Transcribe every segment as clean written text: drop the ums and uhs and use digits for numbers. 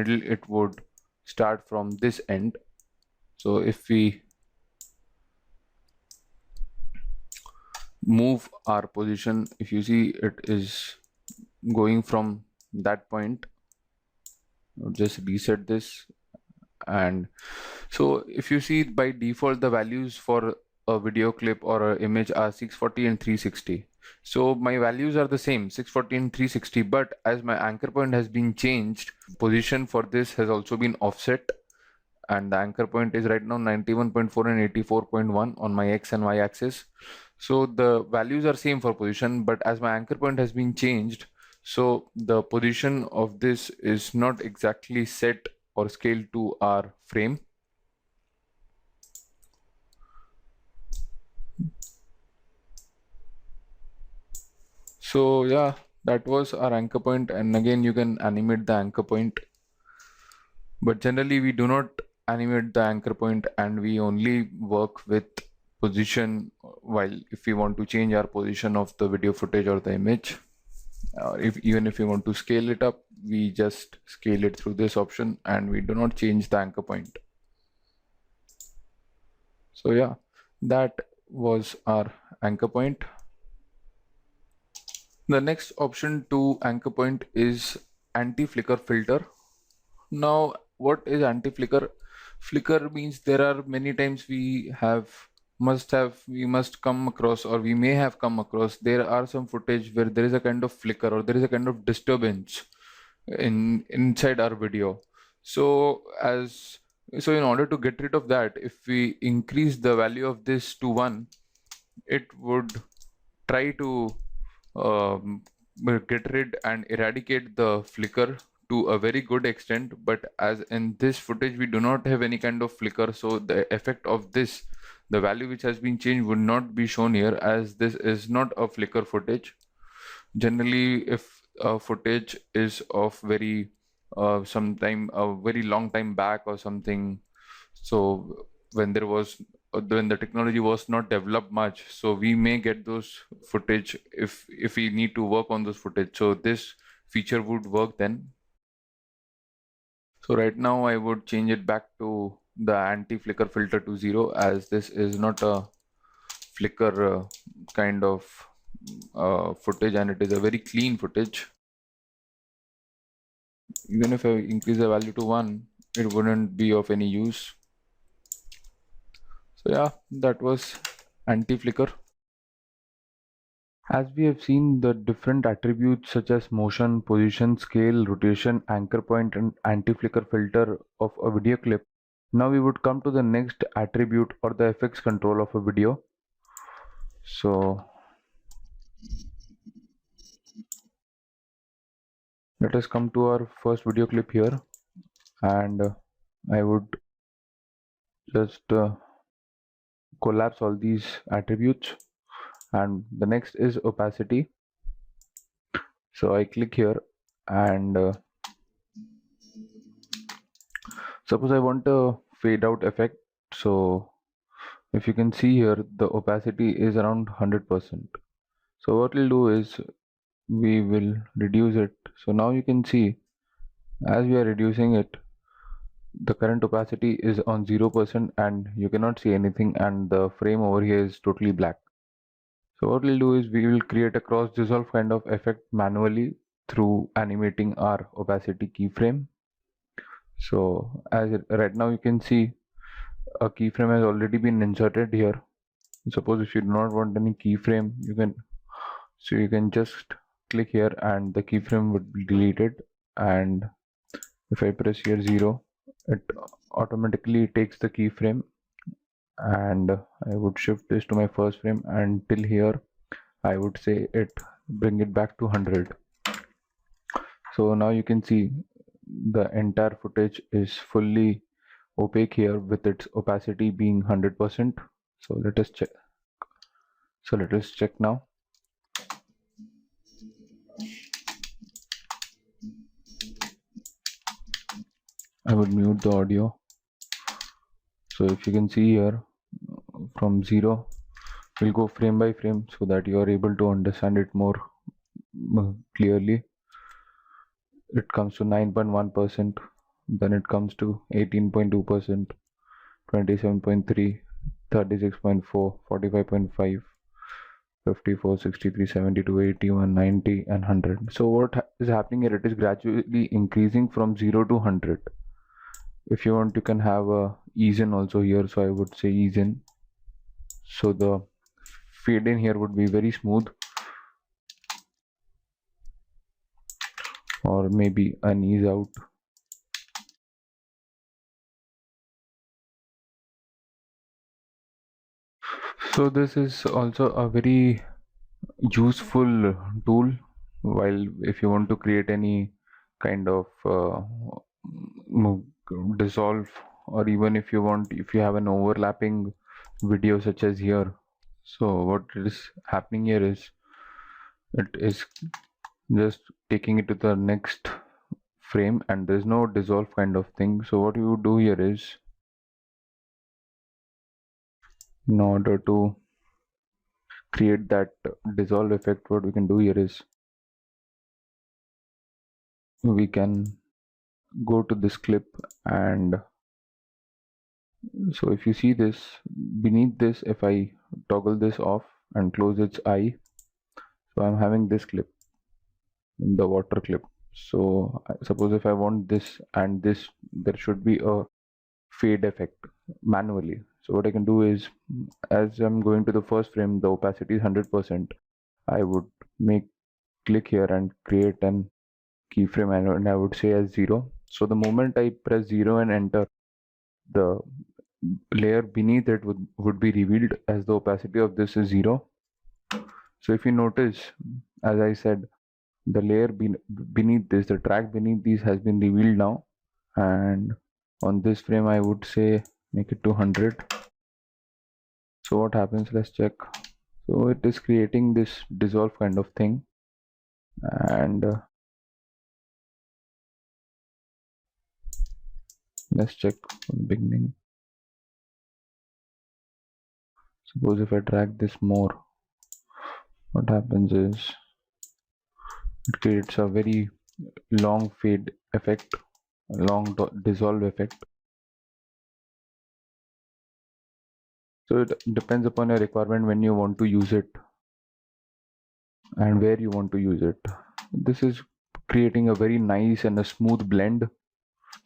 middle it would start from this end. So if we move our position, if you see it is going from that point, I'll just reset this. And so if you see, by default the values for a video clip or an image are 640 and 360. So my values are the same, 640 and 360, but as my anchor point has been changed, position for this has also been offset, and the anchor point is right now 91.4 and 84.1 on my x and y axis. So the values are same for position, but as my anchor point has been changed, so the position of this is not exactly set or scaled to our frame. So yeah, that was our anchor point, and again you can animate the anchor point, but generally we do not animate the anchor point, and we only work with position while if we want to change our position of the video footage or the image. Even if we want to scale it up, we just scale it through this option and we do not change the anchor point. So yeah, that was our anchor point. The next option to anchor point is anti-flicker filter. Now, what is anti-flicker? Flicker means there are many times we must come across, or we may have come across, there are some footage where there is a kind of flicker or there is a kind of disturbance inside our video. So in order to get rid of that, if we increase the value of this to 1, it would try to get rid and eradicate the flicker to a very good extent. But as in this footage we do not have any kind of flicker, so the effect of this, the value which has been changed, would not be shown here, as this is not a flicker footage. Generally, if a footage is of very sometime a very long time back or something, so when the technology was not developed much, so we may get those footage if we need to work on those footage, so this feature would work then. So right now I would change it back to the anti-flicker filter to 0, as this is not a flicker kind of footage, and it is a very clean footage. Even if I increase the value to 1, it wouldn't be of any use. So yeah, that was anti-flicker. As we have seen the different attributes such as motion, position, scale, rotation, anchor point, and anti-flicker filter of a video clip, now we would come to the next attribute, or the effects control of a video. So let us come to our first video clip here, and I would just collapse all these attributes, and the next is opacity. So I click here, and suppose I want a fade out effect. So if you can see here, the opacity is around 100%. So what we'll do is we will reduce it. So now you can see, as we are reducing it, the current opacity is on 0% and you cannot see anything, and the frame over here is totally black. So what we'll do is we will create a cross dissolve kind of effect manually through animating our opacity keyframe. So right now you can see a keyframe has already been inserted here. Suppose if you do not want any keyframe, you can just click here and the keyframe would be deleted. And if I press here 0, it automatically takes the keyframe, and I would shift this to my first frame, and till here I would say bring it back to 100. So now you can see the entire footage is fully opaque here with its opacity being 100%. So let us check now. I would mute the audio. So if you can see here, from 0 we'll go frame by frame so that you are able to understand it more clearly. It comes to 9.1%, then it comes to 18.2%, 27.3, 36.4, 45.5, 54, 63, 72, 81, 90, and 100. So what is happening here? It is gradually increasing from 0 to 100. If you want, you can have a ease in also here. So I would say ease in. So the fade in here would be very smooth, or maybe an ease out. So this is also a very useful tool while if you want to create any kind of dissolve, or even if you want, if you have an overlapping video such as here. So what is happening here is it is just taking it to the next frame, and there's no dissolve kind of thing. So what you do here is, in order to create that dissolve effect, what we can do here is we can go to this clip, and so if you see this, beneath this, if I toggle this off and close its eye, so I'm having this clip, the water clip. So suppose if I want this and this, there should be a fade effect manually. So what I can do is, as I'm going to the first frame, the opacity is 100%. I would make click here and create an keyframe, and I would say as 0. So the moment I press 0 and enter, the layer beneath it would be revealed as the opacity of this is 0. So if you notice, as I said, the layer beneath this, the track beneath these has been revealed now. And on this frame, I would say make it to 100. So what happens? Let's check. So it is creating this dissolve kind of thing. And let's check from the beginning. Suppose if I drag this more, what happens is it creates a very long fade effect, long dissolve effect. So it depends upon your requirement when you want to use it and where you want to use it. This is creating a very nice and a smooth blend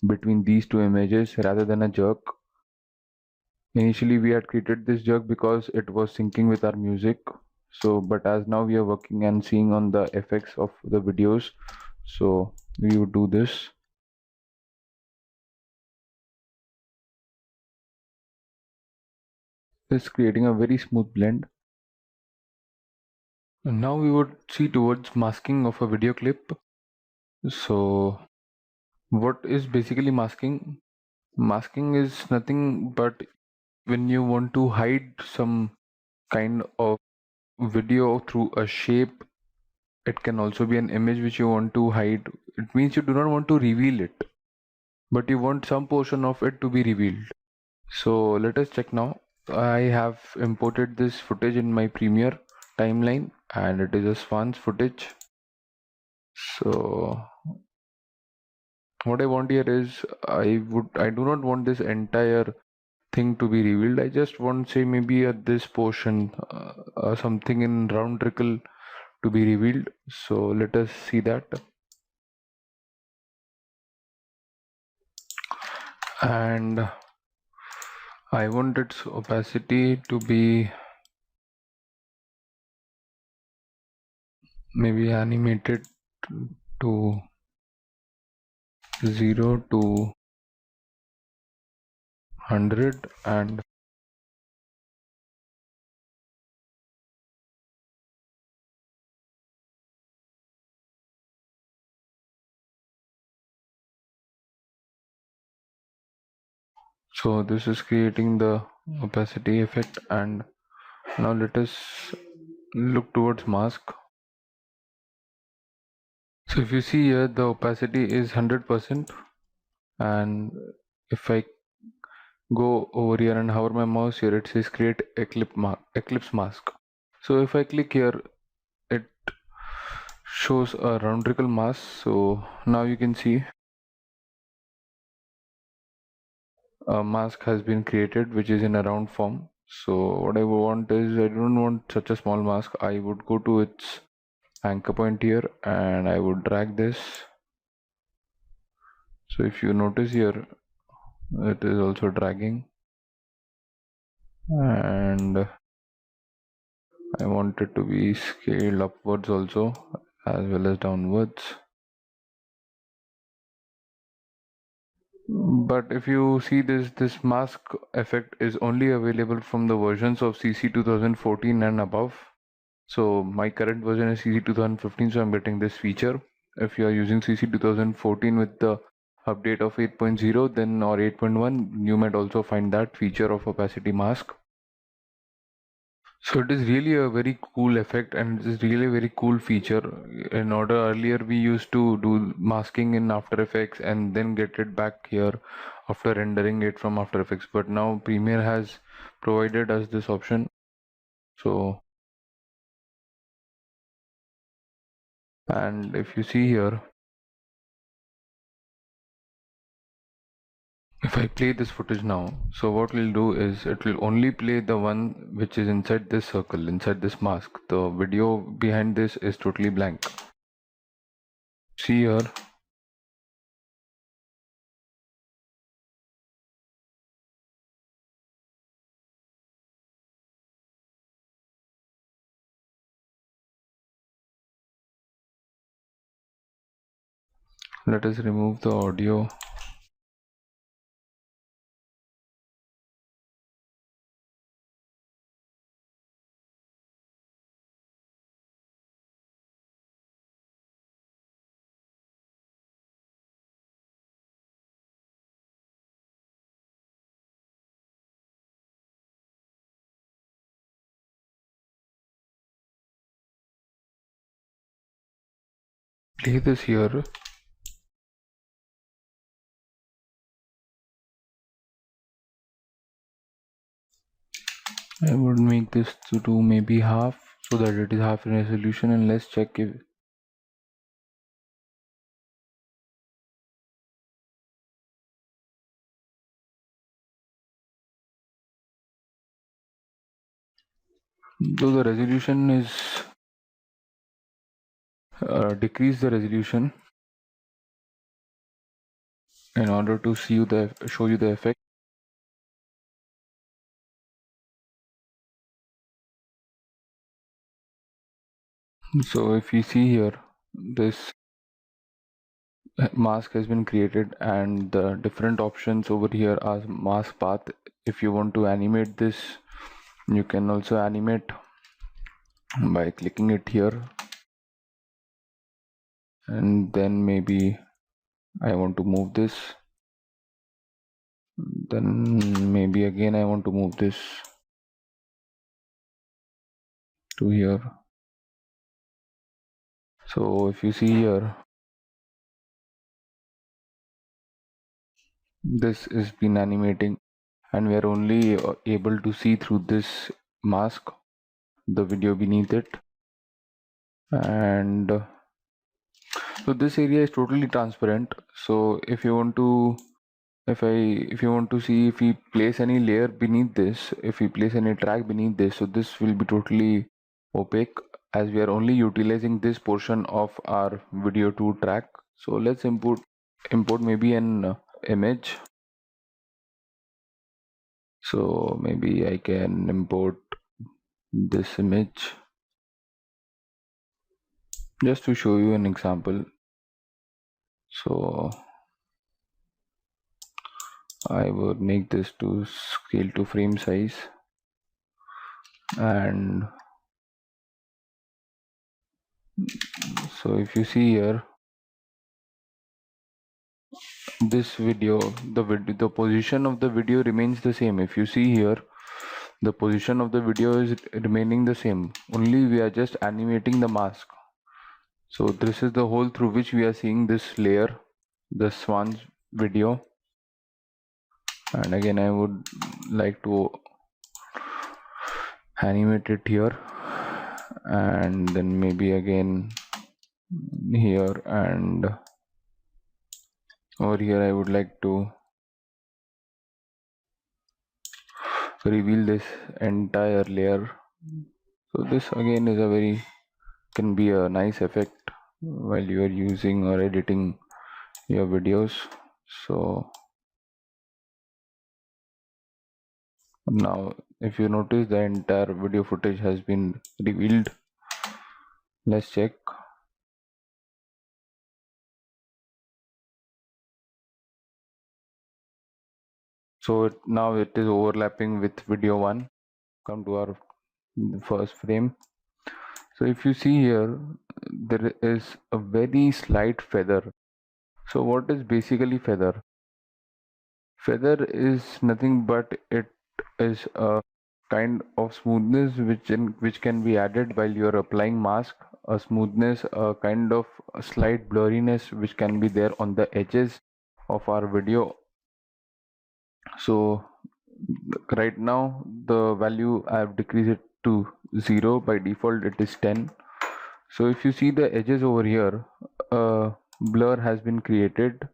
between these two images rather than a jerk. Initially we had created this jerk because it was syncing with our music. So but as now we are working and seeing on the effects of the videos, so we would do this. This creating a very smooth blend. And now we would see towards masking of a video clip. So what is basically masking? Masking is nothing but when you want to hide some kind of video through a shape. It can also be an image which you want to hide. It means you do not want to reveal it, but you want some portion of it to be revealed. So let us check now. I have imported this footage in my Premiere timeline, and it is a Swans footage. So what I want here is, I do not want this entire thing to be revealed. I just want, say, maybe at this portion, something in round trickle to be revealed. So let us see that. And I want its opacity to be maybe animated to 0 to 100, and so this is creating the opacity effect. And now let us look towards mask. So if you see here, the opacity is 100%, and if I go over here and hover my mouse here, it says create eclipse mask. So if I click here, it shows a round trickle mask. So now you can see a mask has been created which is in a round form. So what I want is, I don't want such a small mask. I would go to its anchor point here and I would drag this. So if you notice here, it is also dragging, and I want it to be scaled upwards also as well as downwards. But if you see this mask effect is only available from the versions of CC 2014 and above. So my current version is CC 2015, so I'm getting this feature. If you are using CC 2014 with the update of 8.0 then or 8.1, you might also find that feature of opacity mask. So it is really a very cool effect, and it is really a very cool feature. In order earlier we used to do masking in After Effects and then get it back here after rendering it from After Effects, but now Premiere has provided us this option. So, and if you see here, if I play this footage now, so what we'll do is it will only play the one which is inside this circle, inside this mask. The video behind this is totally blank. See here, let us remove the audio. Play this here. I would make this to do maybe half so that it is half in resolution, and let's check if though the resolution is decrease the resolution in order to see you the show you the effect. So if you see here, this mask has been created and the different options over here are mask path. If you want to animate this, you can also animate by clicking it here, and then maybe I want to move this, then maybe again I want to move this to here. So if you see here, this is been animating and we are only able to see through this mask the video beneath it. And so this area is totally transparent. So if you want to if you want to see if we place any layer beneath this, if we place any track beneath this, so this will be totally opaque as we are only utilizing this portion of our video to track. So let's import maybe an image. So maybe I can import this image just to show you an example. So I would make this to scale to frame size, and so if you see here, this video, the position of the video remains the same. If you see here, the position of the video is remaining the same, only we are just animating the mask. So this is the hole through which we are seeing this layer, the swan's video. And again I would like to animate it here, and then maybe again here, and over here I would like to reveal this entire layer. So this again is a very can be a nice effect while you are using or editing your videos. So now if you notice, the entire video footage has been revealed. Let's check. So now it is overlapping with video 1. Come to our first frame. So if you see here, there is a very slight feather. So what is basically feather? Feather is nothing but it is a kind of smoothness which can be added while you are applying mask. A smoothness, a kind of a slight blurriness which can be there on the edges of our video. So right now the value I have decreased it to 0. By default it is 10. So if you see the edges over here, a blur has been created.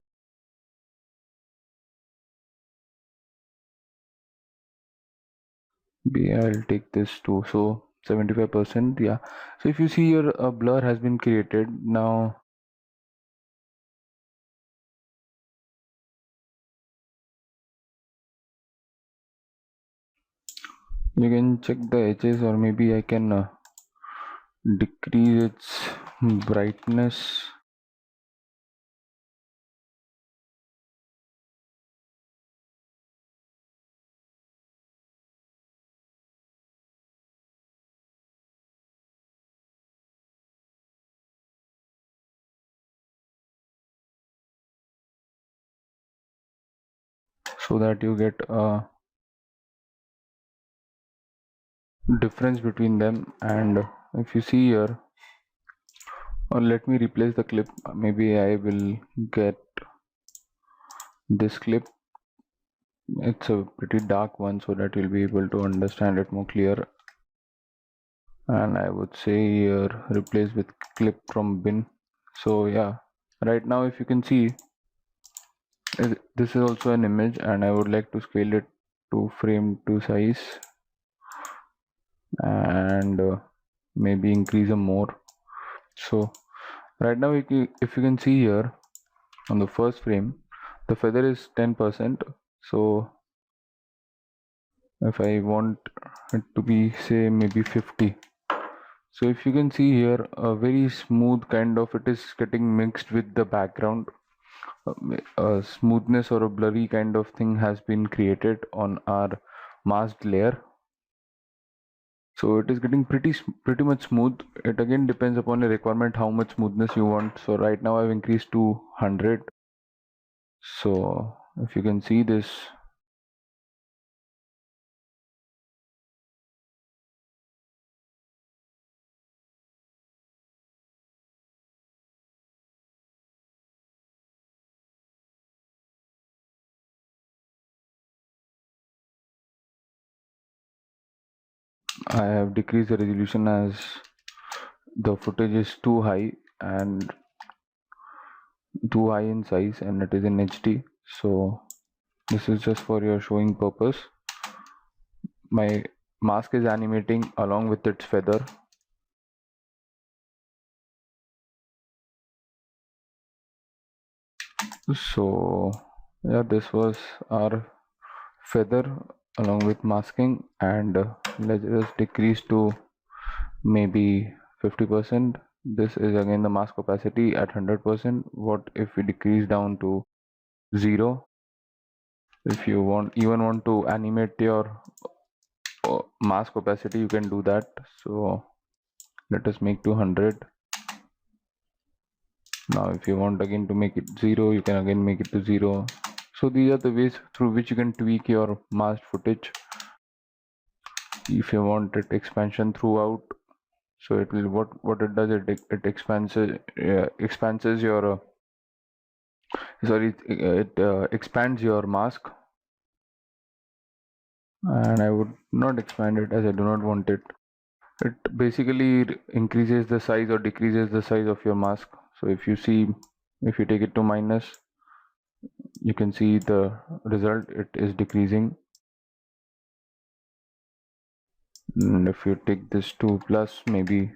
I'll take this to 75%. Yeah. So if you see here, a blur has been created. Now you can check the edges, or maybe I can decrease its brightness. So that you get a difference between them. And if you see here, or let me replace the clip. Maybe I will get this clip. It's a pretty dark one, so that you'll be able to understand it more clear. And I would say here replace with clip from bin. So yeah, right now if you can see, this is also an image, and I would like to scale it to frame to size, and maybe increase them more. So right now if you can see here on the first frame, the feather is 10%. So if I want it to be, say, maybe 50. So if you can see here, a very smooth kind of, it is getting mixed with the background. A smoothness or a blurry kind of thing has been created on our masked layer. So it is getting pretty much smooth. It again depends upon your requirement, how much smoothness you want. So right now I've increased to 100. So if you can see this, I have decreased the resolution as the footage is too high and too high in size, and it is in HD. So this is just for your showing purpose. My mask is animating along with its feather. So yeah, this was our feather along with masking, and let's just decrease to maybe 50%. This is again the mask opacity at 100%. What if we decrease down to 0? If you want to animate your mask opacity, you can do that. So let us make to 100. Now if you want again to make it 0, you can again make it to 0. So these are the ways through which you can tweak your masked footage. If you want it expansion throughout, so it will, what it does, it expands your expands your mask. And I would not expand it as I do not want it. It basically increases the size or decreases the size of your mask. So if you see, if you take it to minus, you can see the result, it is decreasing. And if you take this to plus maybe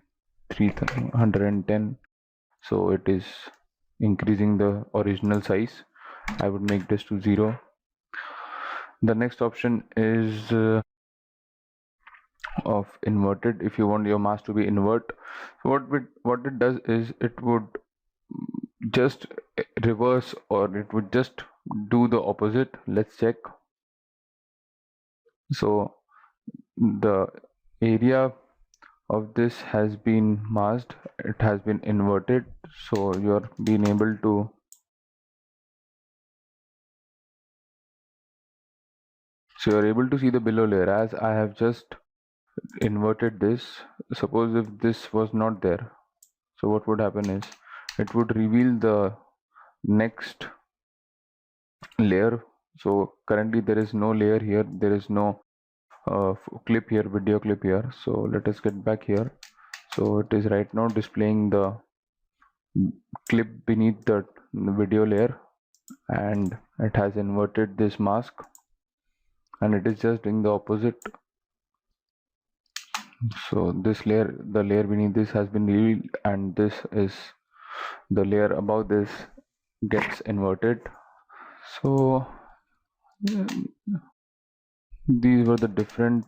310, so it is increasing the original size. I would make this to 0. The next option is of inverted. If you want your mask to be invert, what it does is it would just reverse, or it would just do the opposite. Let's check. So the area of this has been masked, it has been inverted, so you're being able to, so you're able to see the below layer as I have just inverted this. Suppose if this was not there, so what would happen is it would reveal the next layer. So currently there is no layer here, there is no clip here, video clip here. So let us get back here. So it is right now displaying the clip beneath the video layer, and it has inverted this mask, and it is just doing the opposite. So this layer, the layer beneath this has been revealed, and this is the layer above this gets inverted. So these were the different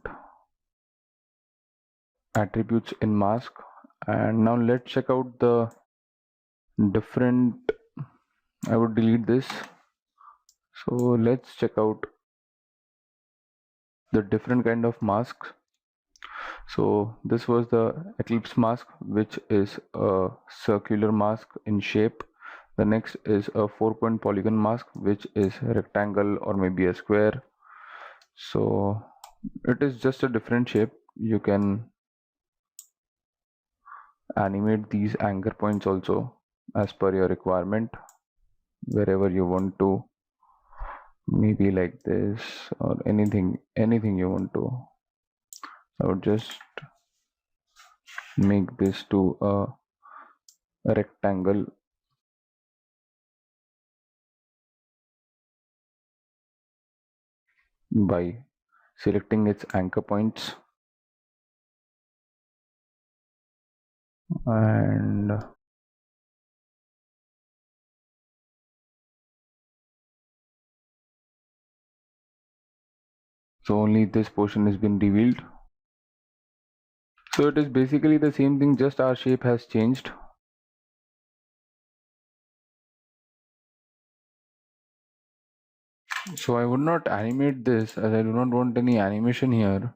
attributes in mask. And now let's check out the different, I would delete this. So let's check out the different kind of masks. So this was the eclipse mask, which is a circular mask in shape. The next is a 4-point polygon mask, which is a rectangle or maybe a square. So it is just a different shape. You can animate these anchor points also as per your requirement, wherever you want to, maybe like this or anything you want to. I would just make this to a rectangle by selecting its anchor points, and so only this portion has been revealed. So it is basically the same thing, just our shape has changed. So I would not animate this as I do not want any animation here,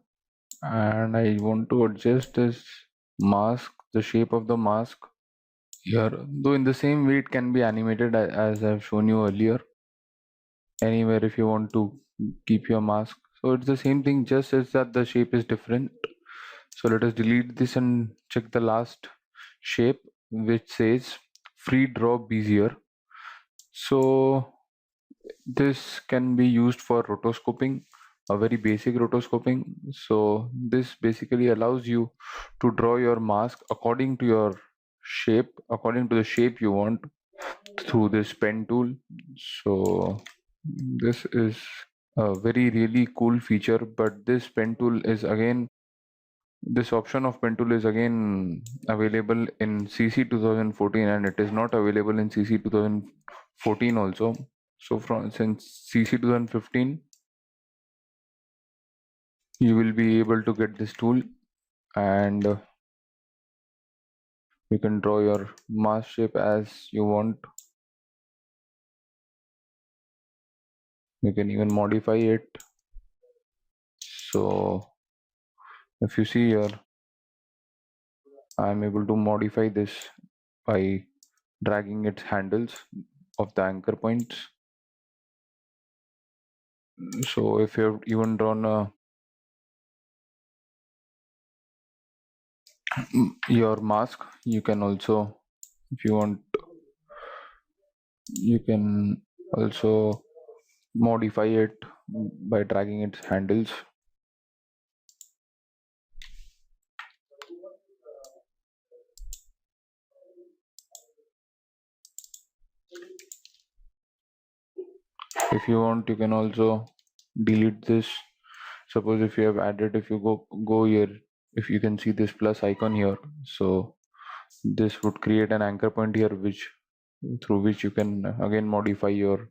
and I want to adjust this mask, the shape of the mask here, though in the same way it can be animated as I've shown you earlier, anywhere if you want to keep your mask. So it's the same thing, just as that the shape is different. So let us delete this and check the last shape, which says free draw bezier. So this can be used for rotoscoping, a very basic rotoscoping. So this basically allows you to draw your mask according to your shape, according to the shape you want, through this pen tool. So this is a very really cool feature, but this pen tool is again, this option of pen tool is again available in CC 2014, and it is not available in CC 2014 also. So from since CC 2015 you will be able to get this tool, and you can draw your mask shape as you want. You can even modify it. So if you see here, I'm able to modify this by dragging its handles of the anchor points. So if you have even drawn your mask, you can also, if you want, you can also modify it by dragging its handles. If you want, you can also delete this. Suppose if you have added, if you go here, if you can see this plus icon here, so this would create an anchor point here, which through which you can again modify your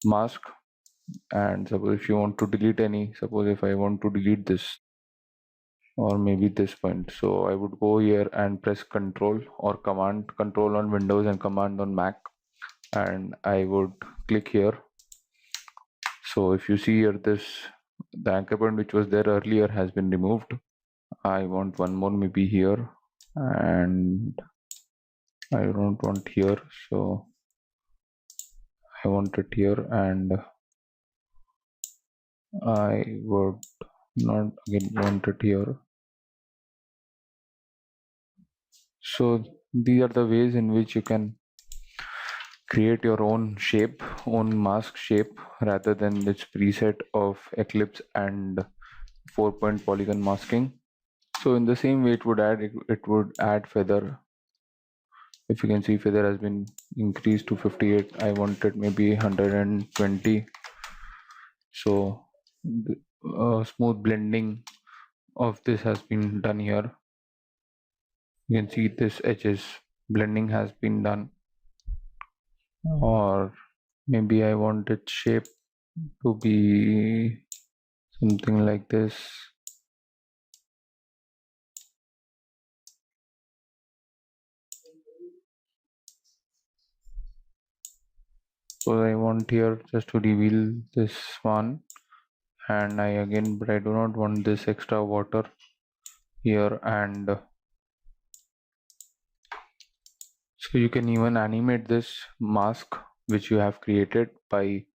mask. And suppose if you want to delete any, suppose if I want to delete this or maybe this point, so I would go here and press control or command, control on Windows and command on Mac, and I would click here. So if you see here, this the anchor point which was there earlier has been removed. I want one more maybe here, and I don't want here, so I want it here, and I would not again want it here. So these are the ways in which you can create your own shape, own mask shape, rather than this preset of Eclipse and 4-point polygon masking. So in the same way, it would add feather. If you can see, feather has been increased to 58. I wanted maybe 120. So smooth blending of this has been done here. You can see this edges blending has been done. Or maybe I want its shape to be something like this. So I want here just to reveal this one, and but I do not want this extra water here. And so you can even animate this mask which you have created by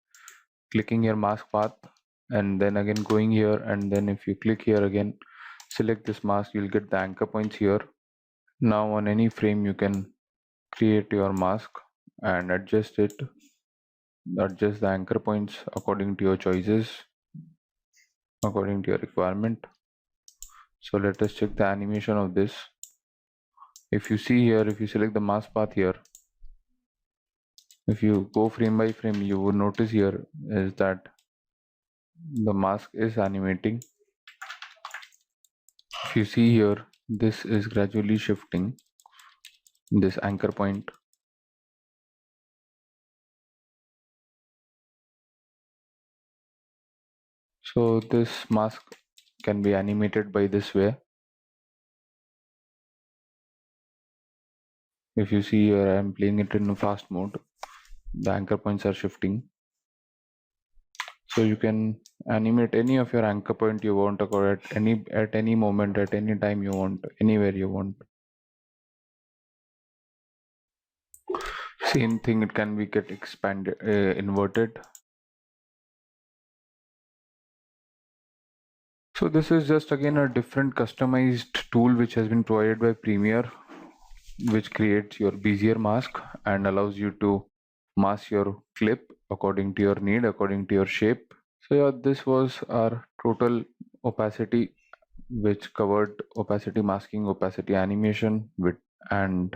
clicking your mask path and then again going here, and then if you click here again, select this mask, you'll get the anchor points here. Now on any frame you can create your mask and adjust the anchor points according to your choices, according to your requirement. So let us check the animation of this. If you see here, if you select the mask path here, if you go frame by frame, you will notice here is that the mask is animating. If you see here, this is gradually shifting, this anchor point. So this mask can be animated by this way. If you see here, I am playing it in fast mode. The anchor points are shifting. So you can animate any of your anchor point you want at any moment, at any time you want, anywhere you want. Same thing, it can be get expanded, inverted. So this is just again a different customized tool which has been provided by Premiere, which creates your Bezier mask and allows you to mask your clip according to your need, according to your shape. So yeah, this was our total opacity, which covered opacity masking, opacity animation, with and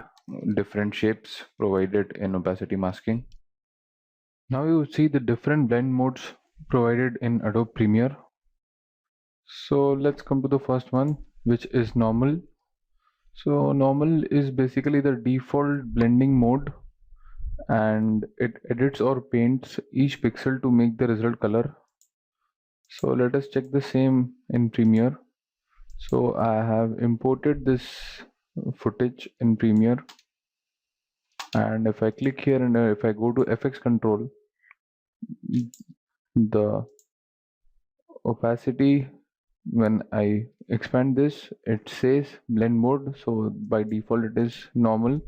different shapes provided in opacity masking. Now you see the different blend modes provided in Adobe Premiere. So let's come to the first one, which is normal. So normal is basically the default blending mode, and it edits or paints each pixel to make the result color. So let us check the same in Premiere. So I have imported this footage in Premiere, and if I click here and if I go to FX control, the opacity, when I expand this, it says blend mode, so by default it is normal.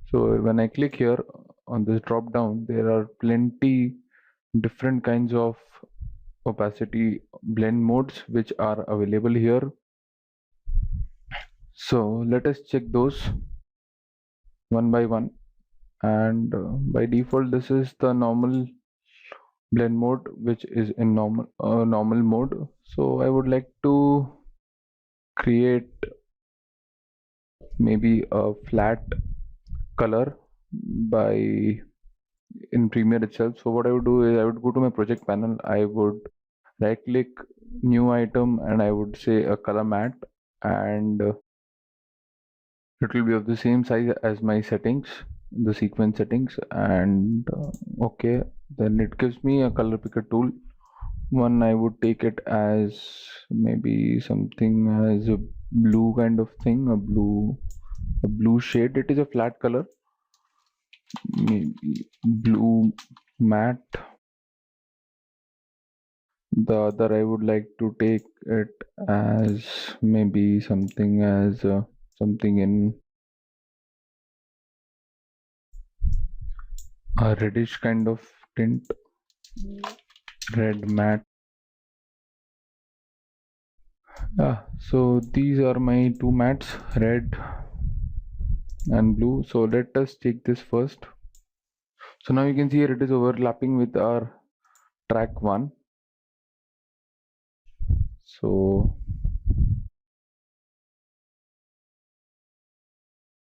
So when I click here on this drop down, there are plenty different kinds of opacity blend modes which are available here. So let us check those one by one. And by default, this is the normal blend mode, which is in normal mode. So I would like to create maybe a flat color by in Premiere itself. So what I would do is I would go to my project panel, I would right click new item, and I would say a color matte, and it will be of the same size as my settings, the sequence settings, and okay, then it gives me a color picker tool. One, I would take it as maybe something as a blue kind of thing, a blue shade. It is a flat color, maybe blue matte. The other, I would like to take it as maybe something as something in a reddish kind of tint, red matte. Yeah, so these are my two mattes, red and blue. So let us take this first. So now you can see here it is overlapping with our track 1. So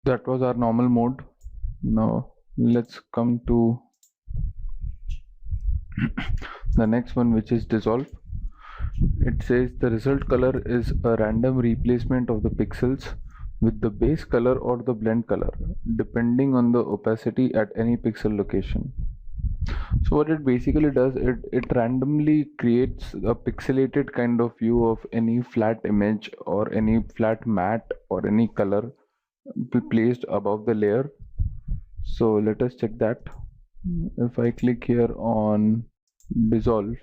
that was our normal mode. Now let's come to the next one, which is dissolve. It says the result color is a random replacement of the pixels with the base color or the blend color, depending on the opacity at any pixel location. So what it basically does, it randomly creates a pixelated kind of view of any flat image or any flat matte or any color placed above the layer. So let us check that. If I click here on dissolve,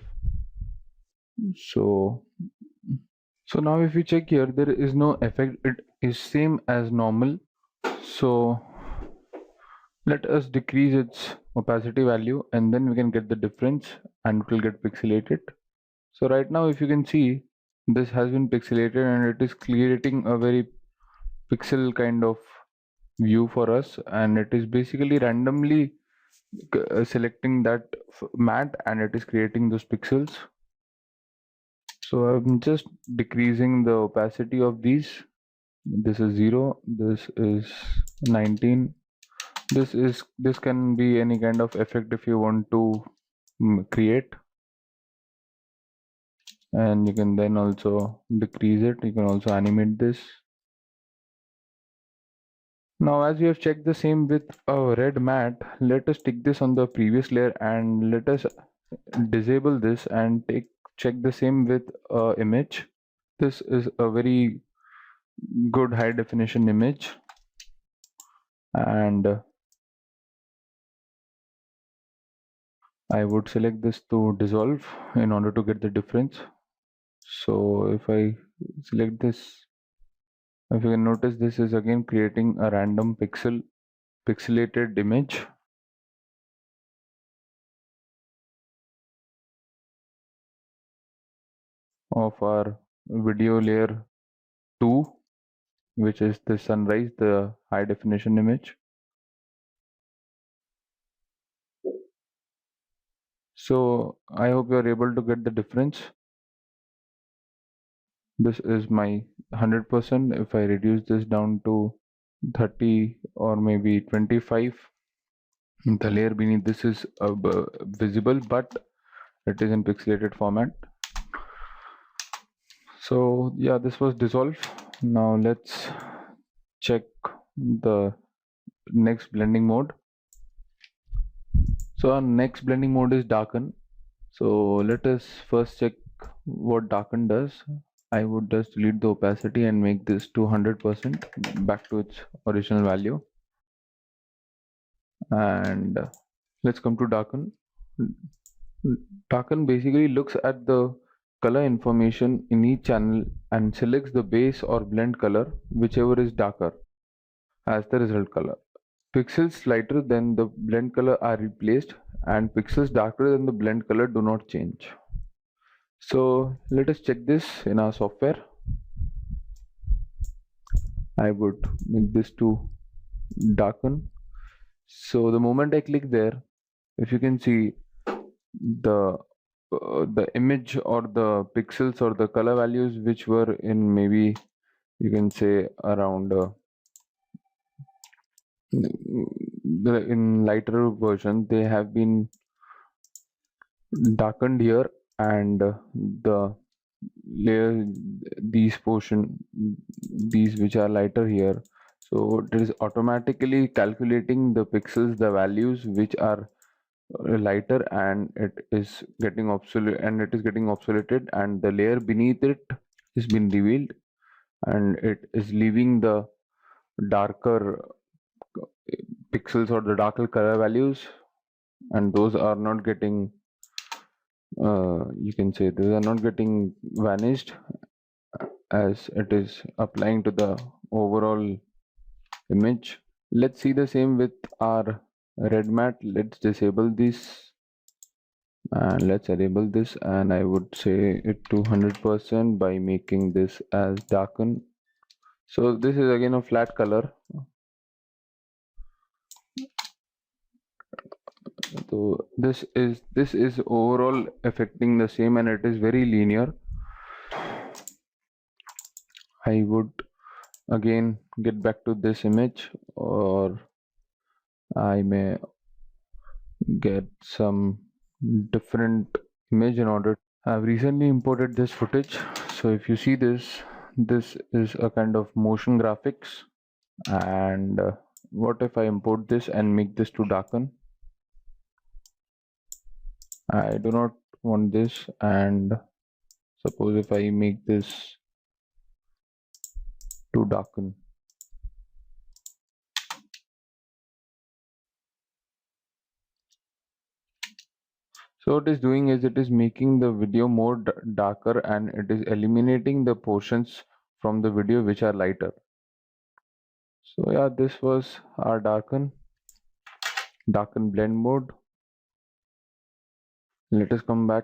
so now if you check here, there is no effect. It is same as normal. So let us decrease its opacity value, and then we can get the difference and it will get pixelated. So right now, if you can see, this has been pixelated and it is creating a very pixel kind of view for us, and it is basically randomly selecting that matte and it is creating those pixels. So I'm just decreasing the opacity of these. This is 0, this is 19. This can be any kind of effect if you want to create, and you can then also decrease it. You can also animate this. Now as we have checked the same with a red matte, let us take this on the previous layer and let us disable this and check the same with image. This is a very good high definition image, and I would select this to dissolve in order to get the difference. So if I select this, if you can notice, this is again creating a random pixelated image. Of our video layer 2, which is the sunrise, the high definition image. So I hope you are able to get the difference. This is my 100%. If I reduce this down to 30 or maybe 25, the layer beneath this is visible, but it is in pixelated format. So yeah, this was dissolve. Now let's check the next blending mode. So our next blending mode is darken. So let us first check what darken does. I would just delete the opacity and make this to 100% back to its original value. And let's come to darken. Darken basically looks at the color information in each channel and selects the base or blend color, whichever is darker, as the result color. Pixels lighter than the blend color are replaced, and pixels darker than the blend color do not change. So let us check this in our software. I would make this to darken. So the moment I click there, if you can see, the image or the pixels or the color values which were in, maybe you can say around in lighter version, they have been darkened here, and the layer, these these which are lighter here. So it is automatically calculating the pixels, the values which are lighter, and it is getting obsoleted, and the layer beneath it is been revealed, and it is leaving the darker pixels or the darker color values, and those are not getting you can say those are not getting vanished as it is applying to the overall image. Let's see the same with our red mat. Let's disable this and let's enable this, and I would say it to 100% by making this as darken. So this is again a flat color. So this is overall affecting the same, and it is very linear. I would again get back to this image, or I may get some different image in order. I've recently imported this footage. So if you see this is a kind of motion graphics, and what if I import this and make this to darken? I do not want this, and suppose if I make this to darken. So what it is doing is it is making the video more darker, and it is eliminating the portions from the video which are lighter. So yeah, this was our darken blend mode. Let us come back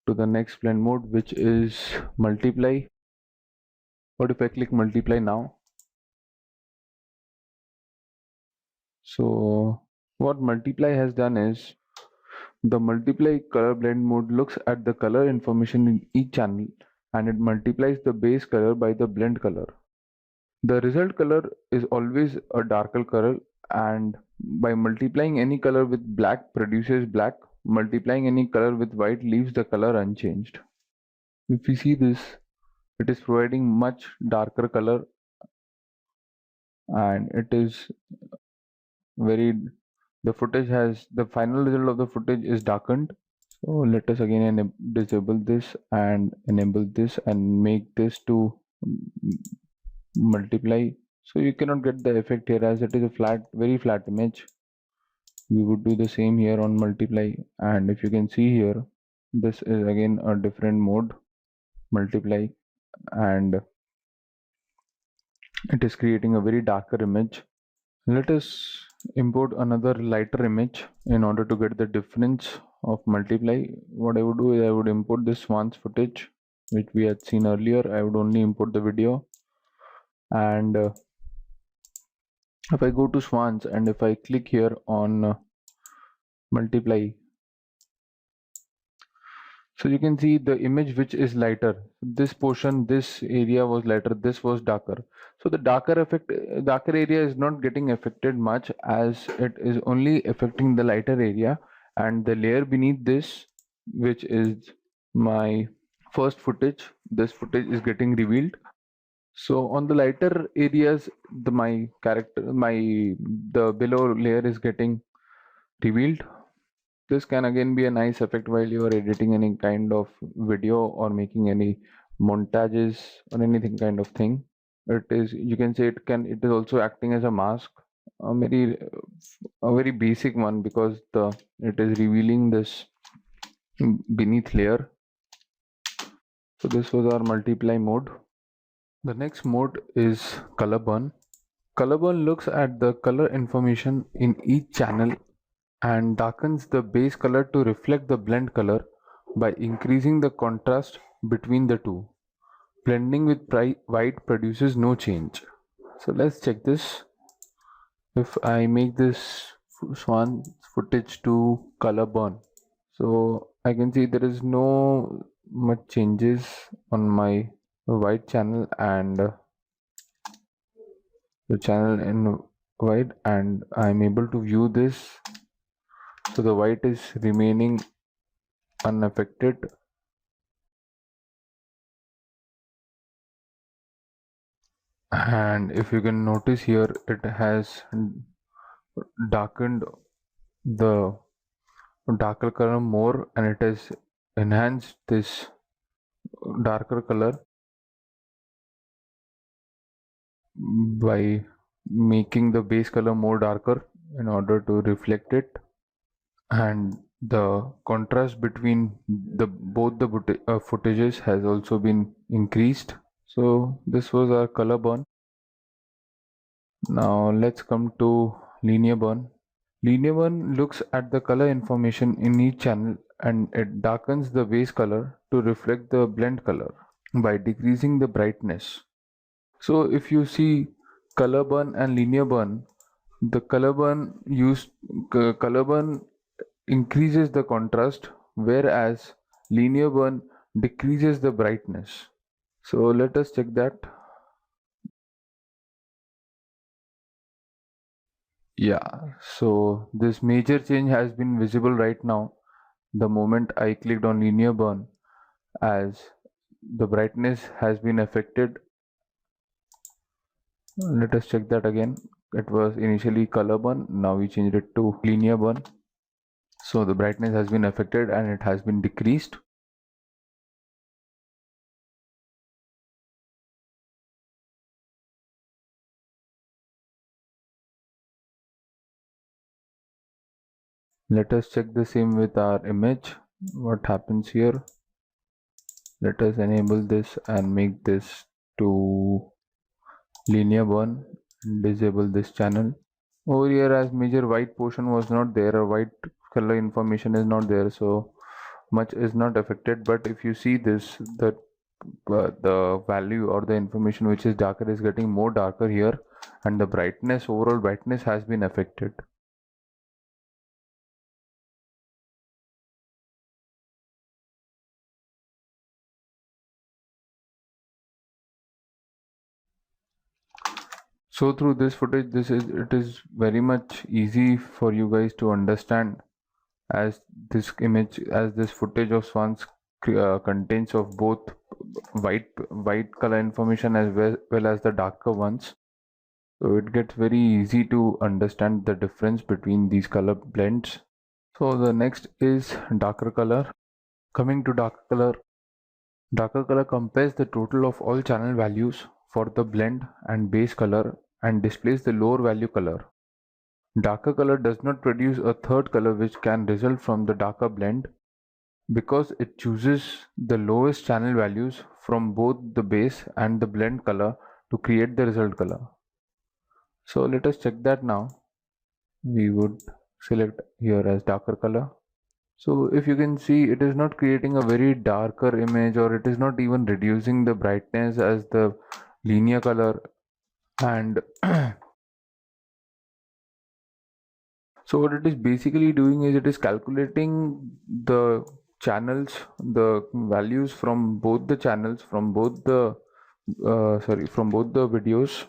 to the next blend mode, which is multiply. What if I click multiply now? So what multiply has done is the multiply color blend mode looks at the color information in each channel, and it multiplies the base color by the blend color. The result color is always a darker color, and by multiplying any color with black produces black, multiplying any color with white leaves the color unchanged. If we see this, it is providing much darker color, and it is very, the footage has, the final result of the footage is darkened. So let us again disable this and enable this and make this to multiply. So you cannot get the effect here as it is a flat, very flat image. We would do the same here on multiply, and if you can see here, this is again a different mode, multiply, and it is creating a very darker image. Let us import another lighter image in order to get the difference of multiply. What I would do is I would import this swans footage which we had seen earlier. I would only import the video, and if I go to swans and if I click here on multiply, so you can see the image which is lighter. This portion, this area was lighter, this was darker. So the darker area is not getting affected much as it is only affecting the lighter area, and the layer beneath this, which is my first footage, this footage is getting revealed. So on the lighter areas, the below layer is getting revealed. This can again be a nice effect while you are editing any kind of video or making any montages or anything kind of thing. It is, you can say it is also acting as a mask, a very basic one, because it is revealing this beneath layer. So this was our multiply mode. The next mode is color burn. Color burn looks at the color information in each channel and darkens the base color to reflect the blend color by increasing the contrast between the two. Blending with white produces no change. So let's check this. If I make this swan footage to color burn, so I can see there is no much changes on my white channel and the channel in white, and I'm able to view this. So the white is remaining unaffected, And if you can notice here, it has darkened the darker color more, and it has enhanced this darker color by making the base color more darker in order to reflect it. And the contrast between the both the footages has also been increased. So this was our color burn. Now let's come to linear burn. Linear burn looks at the color information in each channel and it darkens the base color to reflect the blend color by decreasing the brightness. So if you see color burn and linear burn, the color burn increases the contrast, whereas linear burn decreases the brightness. So let us check that. Yeah, so this major change has been visible right now the moment I clicked on linear burn, as the brightness has been affected. Let us check that again. It was initially color burn, now we changed it to linear burn. So the brightness has been affected and it has been decreased. Let us check the same with our image. What happens here? Let us enable this and make this to linear burn and disable this channel. Over here, as major white portion was not there, or white color information is not there, so much is not affected. But if you see this, the value or the information which is darker is getting more darker here, and the brightness, overall brightness, has been affected. So through this footage, it is very much easy for you guys to understand, as this footage of swans contains of both white color information as well as the darker ones. So it gets very easy to understand the difference between these color blends. So the next is darker color. Coming to darker color compares the total of all channel values for the blend and base color and displays the lower value color. Darker color does not produce a third color which can result from the darker blend because it chooses the lowest channel values from both the base and the blend color to create the result color. So let us check that now. We would select here as darker color. So if you can see, it is not creating a very darker image, or it is not even reducing the brightness as the linear color. And so what it is basically doing is it is calculating the channels, the values from both the channels, from both the from both the videos.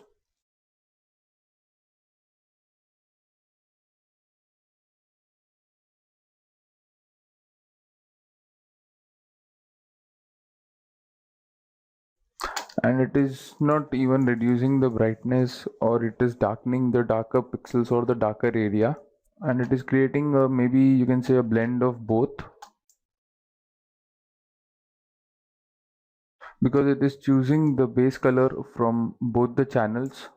And it is not even reducing the brightness, or it is darkening the darker pixels or the darker area, and it is creating a, maybe you can say, a blend of both, because it is choosing the base color from both the channels,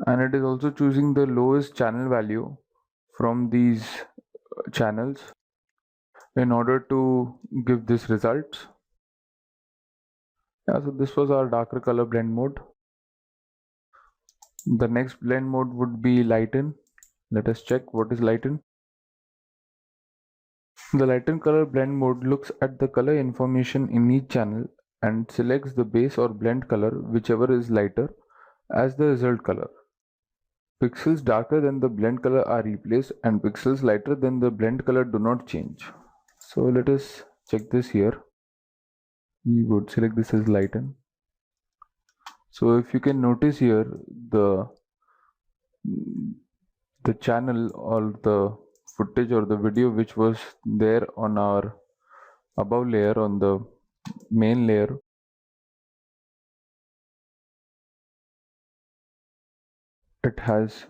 and it is also choosing the lowest channel value from these channels in order to give this results. Yeah, so this was our darker color blend mode. The next blend mode would be lighten. Let us check what is lighten. The lighten color blend mode looks at the color information in each channel and selects the base or blend color, whichever is lighter, as the result color. Pixels darker than the blend color are replaced and pixels lighter than the blend color do not change. So let us check this here. We would select this as lighten. So if you can notice here, the the channel or the footage or the video which was there on our above layer, on the main layer, it has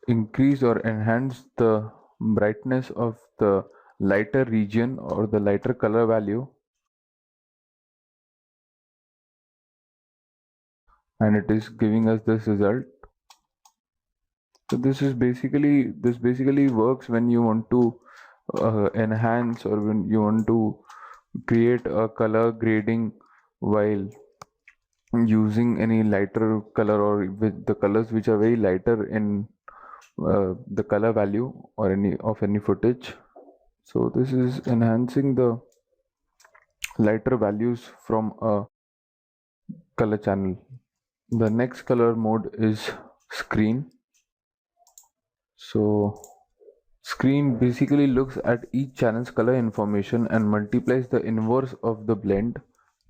increased or enhanced the brightness of the lighter region or the lighter color value, and it is giving us this result. So this basically works when you want to enhance, or when you want to create a color grading while using any lighter color, or with the colors which are very lighter in the color value or any footage. So this is enhancing the lighter values from a color channel. The next color mode is screen. So screen basically looks at each channel's color information and multiplies the inverse of the blend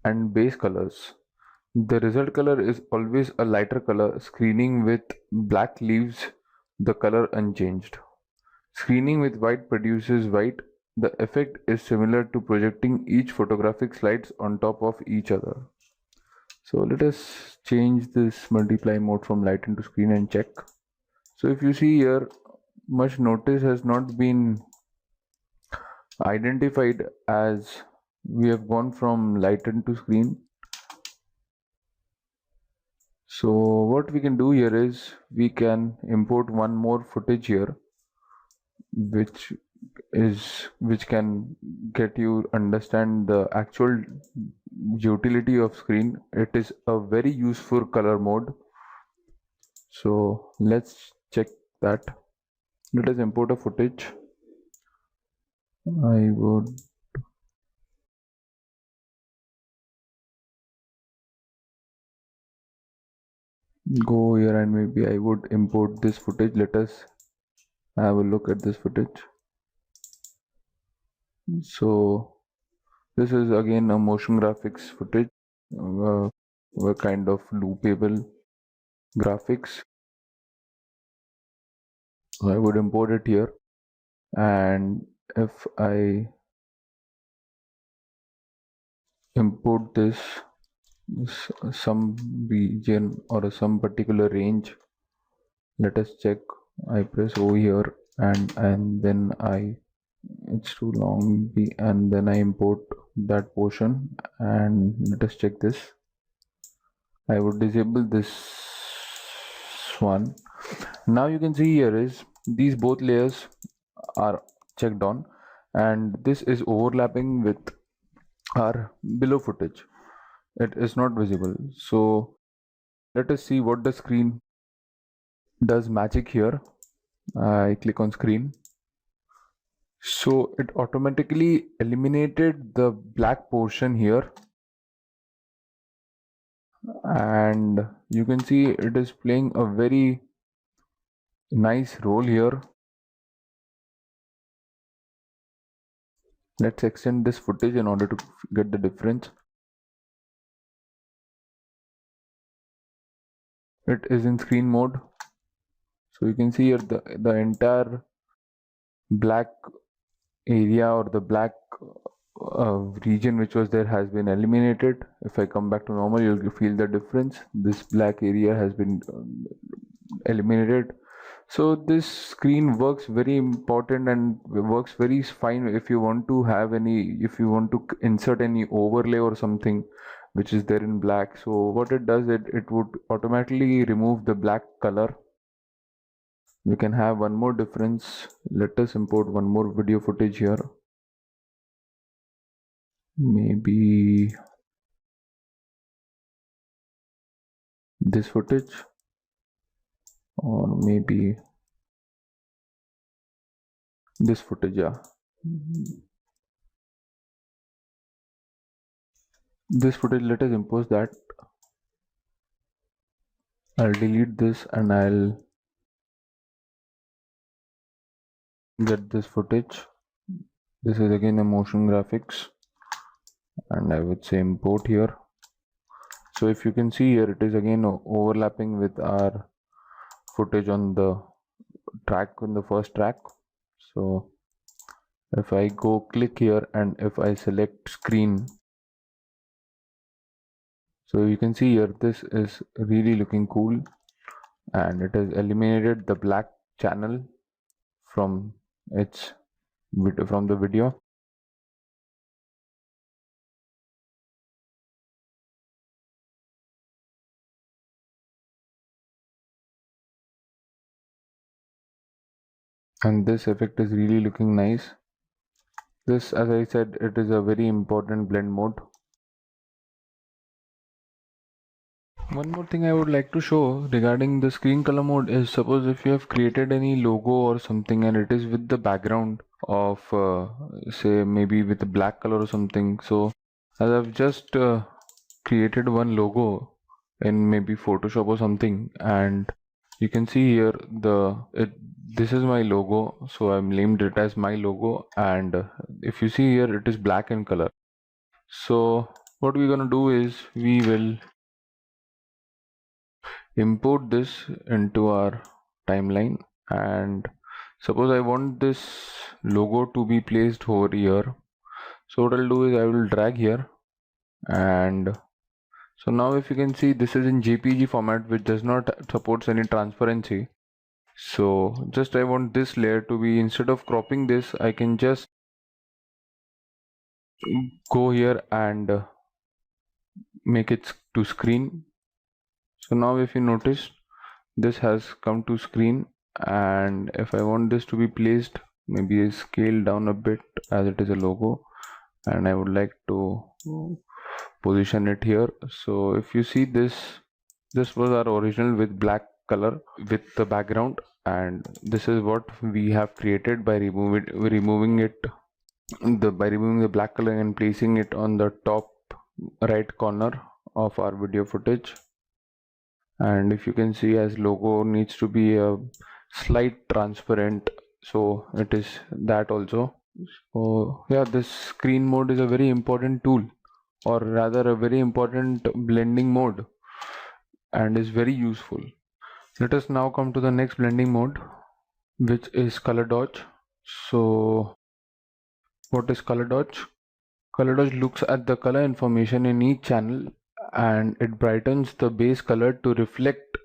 and base colors. The result color is always a lighter color. Screening with black leaves the color unchanged. Screening with white produces white. The effect is similar to projecting each photographic slides on top of each other. So let us change this multiply mode from light into screen and check. So if you see here, much notice has not been identified as we have gone from light into screen. So what we can do here is we can import one more footage here, which can get you understand the actual utility of screen. It is a very useful color mode. So let's check that. Let us import a footage. I would go here and maybe I would import this footage. Let us have a look at this footage. So this is again a motion graphics footage, a kind of loopable graphics. So I would import it here, and if I import this some region or some particular range, let us check. I press O here, and then it's too long, and then I import that portion, and let us check this. I would disable this one. Now you can see here is these both layers are checked on, and this is overlapping with our below footage. It is not visible. So let us see what the screen does magic here. I click on screen. So it automatically eliminated the black portion here, and you can see it is playing a very nice role here. Let's extend this footage in order to get the difference. It is in screen mode, so you can see here the entire black area or the black region which was there has been eliminated. If I come back to normal, you'll feel the difference. This black area has been eliminated. So this screen works very important and works very fine if you want to have any, if you want to insert any overlay or something which is there in black. So what it does, it would automatically remove the black color. We can have one more difference. Let us import one more video footage here. Maybe this footage, or maybe this footage. Yeah, this footage, let us impose that. I'll delete this and I'll get this footage. This is again a motion graphics, and I would say import here. So if you can see here, it is again overlapping with our footage on the track, on the first track. So if I go click here and if I select screen, so you can see here this is really looking cool. and it has eliminated the black channel from its from the video. And this effect is really looking nice. This, as I said, it is a very important blend mode. One more thing I would like to show regarding the screen color mode is, suppose if you have created any logo or something and it is with the background of say maybe with a black color or something. So as I've just created one logo in maybe Photoshop or something, and you can see here this is my logo, so I'm named it as my logo, and if you see here it is black in color. So what we're gonna do is we will import this into our timeline, and suppose I want this logo to be placed over here. So what I'll do is I will drag here, and so now if you can see, this is in JPG format, which does not supports any transparency. So just I want this layer to be, instead of cropping this, I can just go here and make it to screen. So now if you notice, this has come to screen, and if I want this to be placed, maybe scale down a bit as it is a logo, and I would like to position it here. So if you see this was our original with black color with the background, and this is what we have created by removing the black color and placing it on the top right corner of our video footage. And if you can see, as logo needs to be a slight transparent, so it is that also. So yeah, this screen mode is a very important tool, or rather a very important blending mode, and is very useful. Let us now come to the next blending mode, which is color dodge. So what is color dodge? Color dodge looks at the color information in each channel, and it brightens the base color to reflect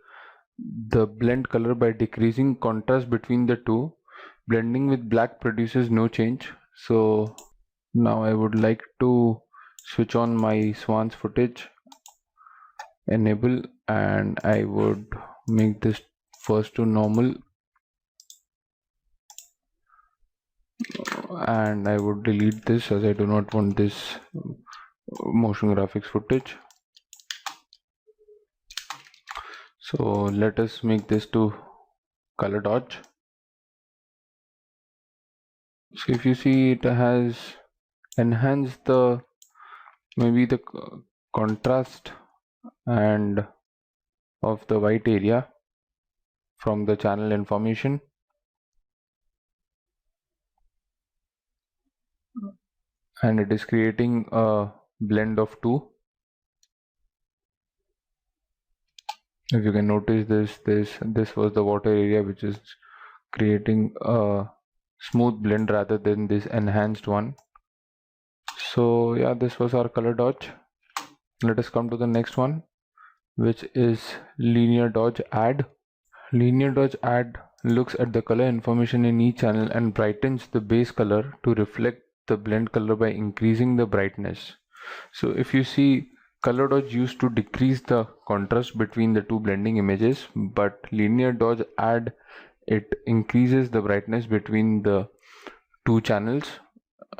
the blend color by decreasing contrast between the two. Blending with black produces no change. So now I would like to switch on my swans footage, enable, and I would make this first to normal, and I would delete this as I do not want this motion graphics footage. So let us make this to color dodge. So if you see, it has enhanced the maybe the contrast and of the white area from the channel information, and it is creating a blend of two. If you can notice, this was the water area, which is creating a smooth blend rather than this enhanced one. So yeah, this was our color dodge. Let us come to the next one, which is linear dodge add. Linear dodge add looks at the color information in each channel and brightens the base color to reflect the blend color by increasing the brightness. So if you see, color dodge used to decrease the contrast between the two blending images, but linear dodge add, it increases the brightness between the two channels,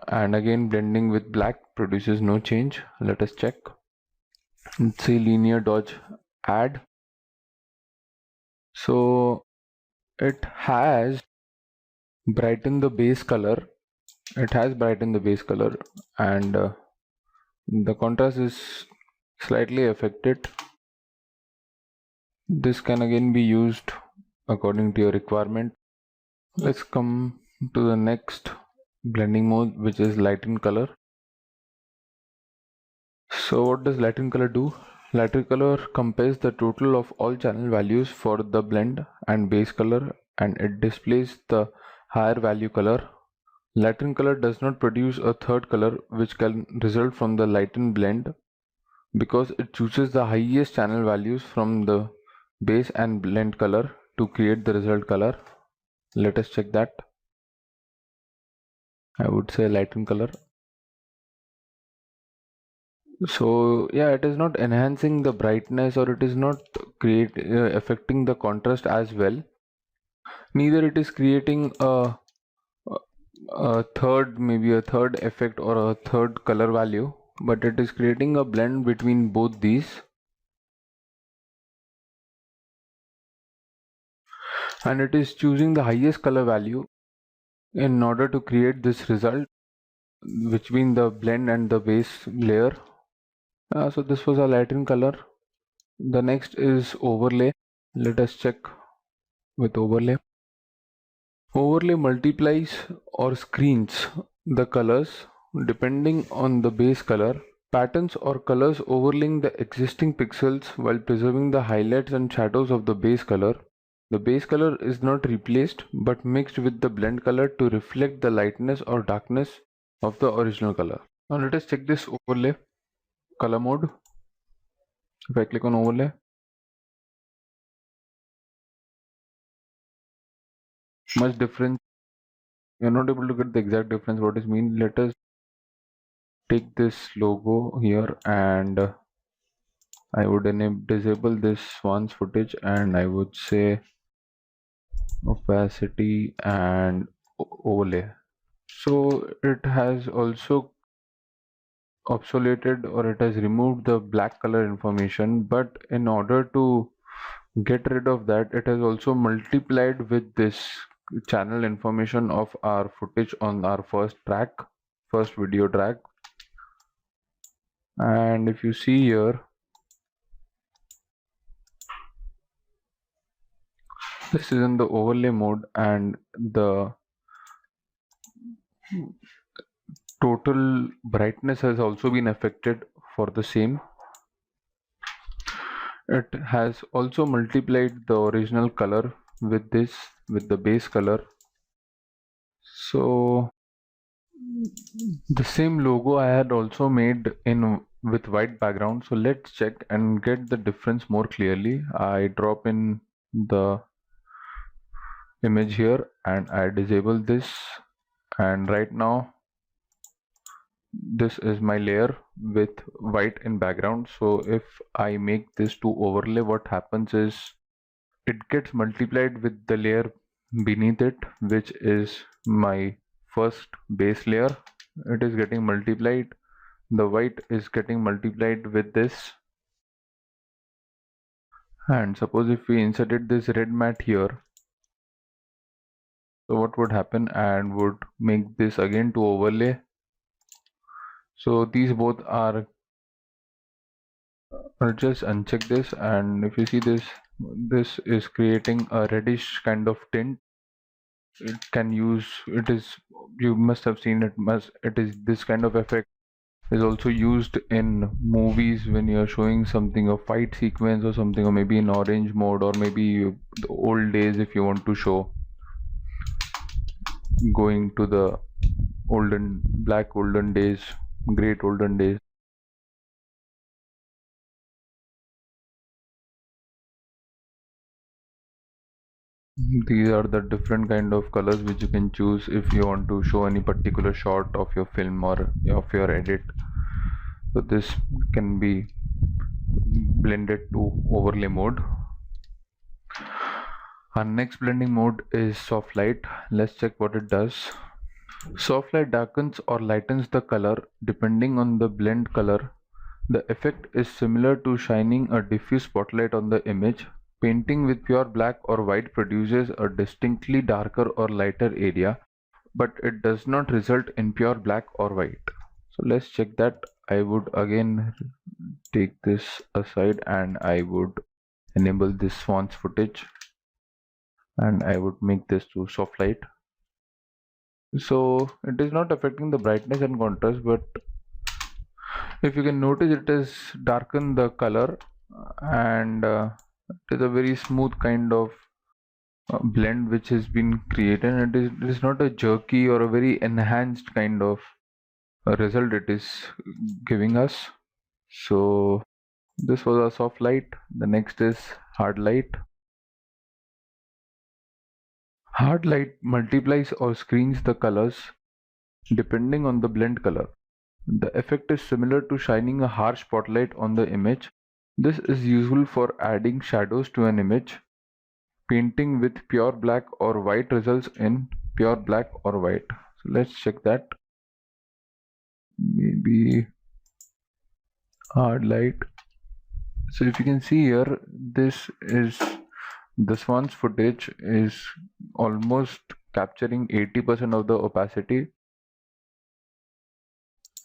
and again blending with black produces no change. Let us check. Let's say linear dodge add. So it has brightened the base color. It has brightened the base color, and the contrast is slightly affected. This can again be used according to your requirement. Let's come to the next blending mode, which is lighten color. So what does lighten color do? Lighten color compares the total of all channel values for the blend and base color, and it displays the higher value color. Lighten color does not produce a third color, which can result from the lighten blend, because it chooses the highest channel values from the base and blend color to create the result color. Let us check that. I would say lighten color. So yeah, it is not enhancing the brightness, or it is not affecting the contrast as well. Neither it is creating a third, maybe a third effect or a third color value, but it is creating a blend between both these, and it is choosing the highest color value in order to create this result between the blend and the base layer. So this was a lighten color. The next is overlay. Let us check with overlay. Overlay multiplies or screens the colors depending on the base color. Patterns or colors overlaying the existing pixels while preserving the highlights and shadows of the base color. The base color is not replaced but mixed with the blend color to reflect the lightness or darkness of the original color. Now let us check this overlay color mode. If I click on overlay, much difference. You're not able to get the exact difference what is mean. Let us take this logo here, and I would disable this one's footage, and I would say opacity and overlay. So it has also obsoleted, or it has removed the black color information, but in order to get rid of that, it has also multiplied with this channel information of our footage on our first video track. And if you see here, this is in the overlay mode, and the total brightness has also been affected for the same. It has also multiplied the original color with the base color. So the same logo I had also made in with white background. So let's check and get the difference more clearly. I drop in the image here and I disable this, and right now this is my layer with white in background. So if I make this to overlay, what happens is it gets multiplied with the layer beneath it, which is my first base layer. It is getting multiplied. The white is getting multiplied with this. And suppose if we inserted this red matte here, so what would happen, and would make this again to overlay. So these both are, I'll just uncheck this, and if you see this is creating a reddish kind of tint. It is, you must have seen it is this kind of effect is also used in movies when you're showing something, a fight sequence or something, or maybe in orange mode, or maybe the old days if you want to show going to the olden days, great olden days. These are the different kind of colors which you can choose if you want to show any particular shot of your film or of your edit. So this can be blended to overlay mode. Our next blending mode is soft light. Let's check what it does. Soft light darkens or lightens the color depending on the blend color. The effect is similar to shining a diffuse spotlight on the image. Painting with pure black or white produces a distinctly darker or lighter area, but it does not result in pure black or white. So let's check that. I would again take this aside and I would enable this swans footage, and I would make this to soft light. So it is not affecting the brightness and contrast, but if you can notice, it is darken the color, and it is a very smooth kind of blend which has been created. It is not a jerky or a very enhanced kind of result it is giving us. So This was a soft light. The next is hard light. Hard light multiplies or screens the colors depending on the blend color. The effect is similar to shining a harsh spotlight on the image. This is useful for adding shadows to an image. Painting with pure black or white results in pure black or white. So let's check that. Maybe hard light. So if you can see here, this is the swan's footage is almost capturing 80% of the opacity,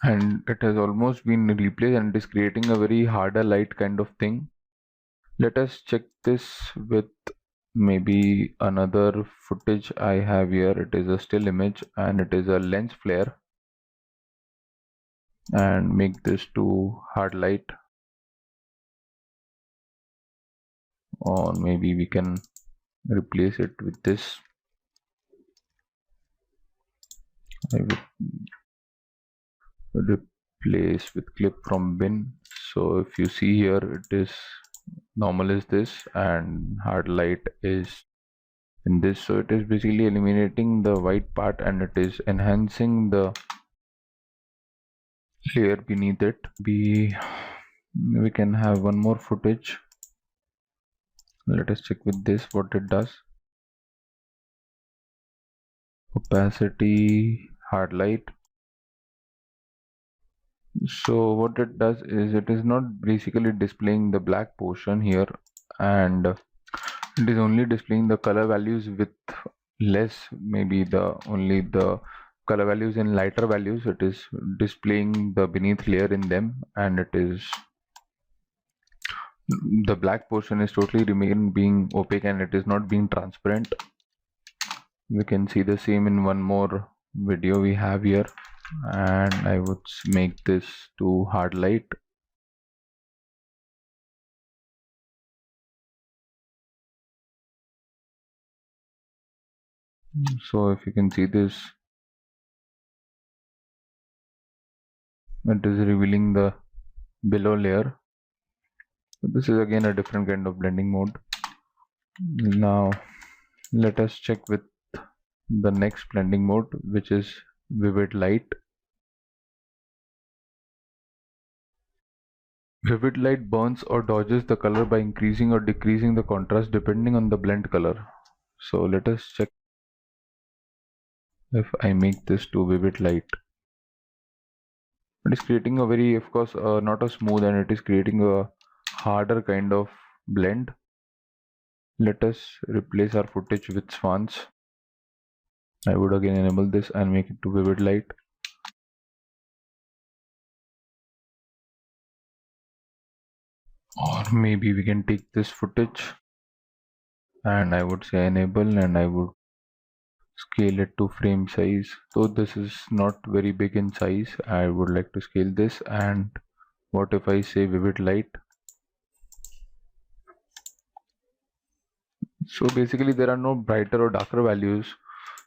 and it has almost been replaced and it is creating a very harder light kind of thing. Let us check this with maybe another footage I have here. It is a still image and it is a lens flare, and make this to hard light, or maybe we can replace it with this. I will replace with clip from bin. So if you see here, it is normal is this and hard light is in this. So it is basically eliminating the white part and it is enhancing the layer beneath it. We can have one more footage. Let us check with this what it does. Opacity, hard light. So what it does is it is not basically displaying the black portion here, and it is only displaying the color values with less, maybe the only the color values in lighter values. It is displaying the beneath layer in them, and it is the black portion is totally remain being opaque and it is not being transparent. We can see the same in one more video we have here, and I would make this to hard light. So if you can see this, it is revealing the below layer. This is again a different kind of blending mode. Now let us check with the next blending mode, which is vivid light. Vivid light burns or dodges the color by increasing or decreasing the contrast depending on the blend color. So let us check if I make this to vivid light. It is creating a very, of course, not a smooth, and it is creating a harder kind of blend. Let us replace our footage with swans. I would again enable this and make it to vivid light. Or maybe we can take this footage and I would say enable, and I would scale it to frame size. So this is not very big in size. I would like to scale this, and what if I say vivid light? So basically there are no brighter or darker values,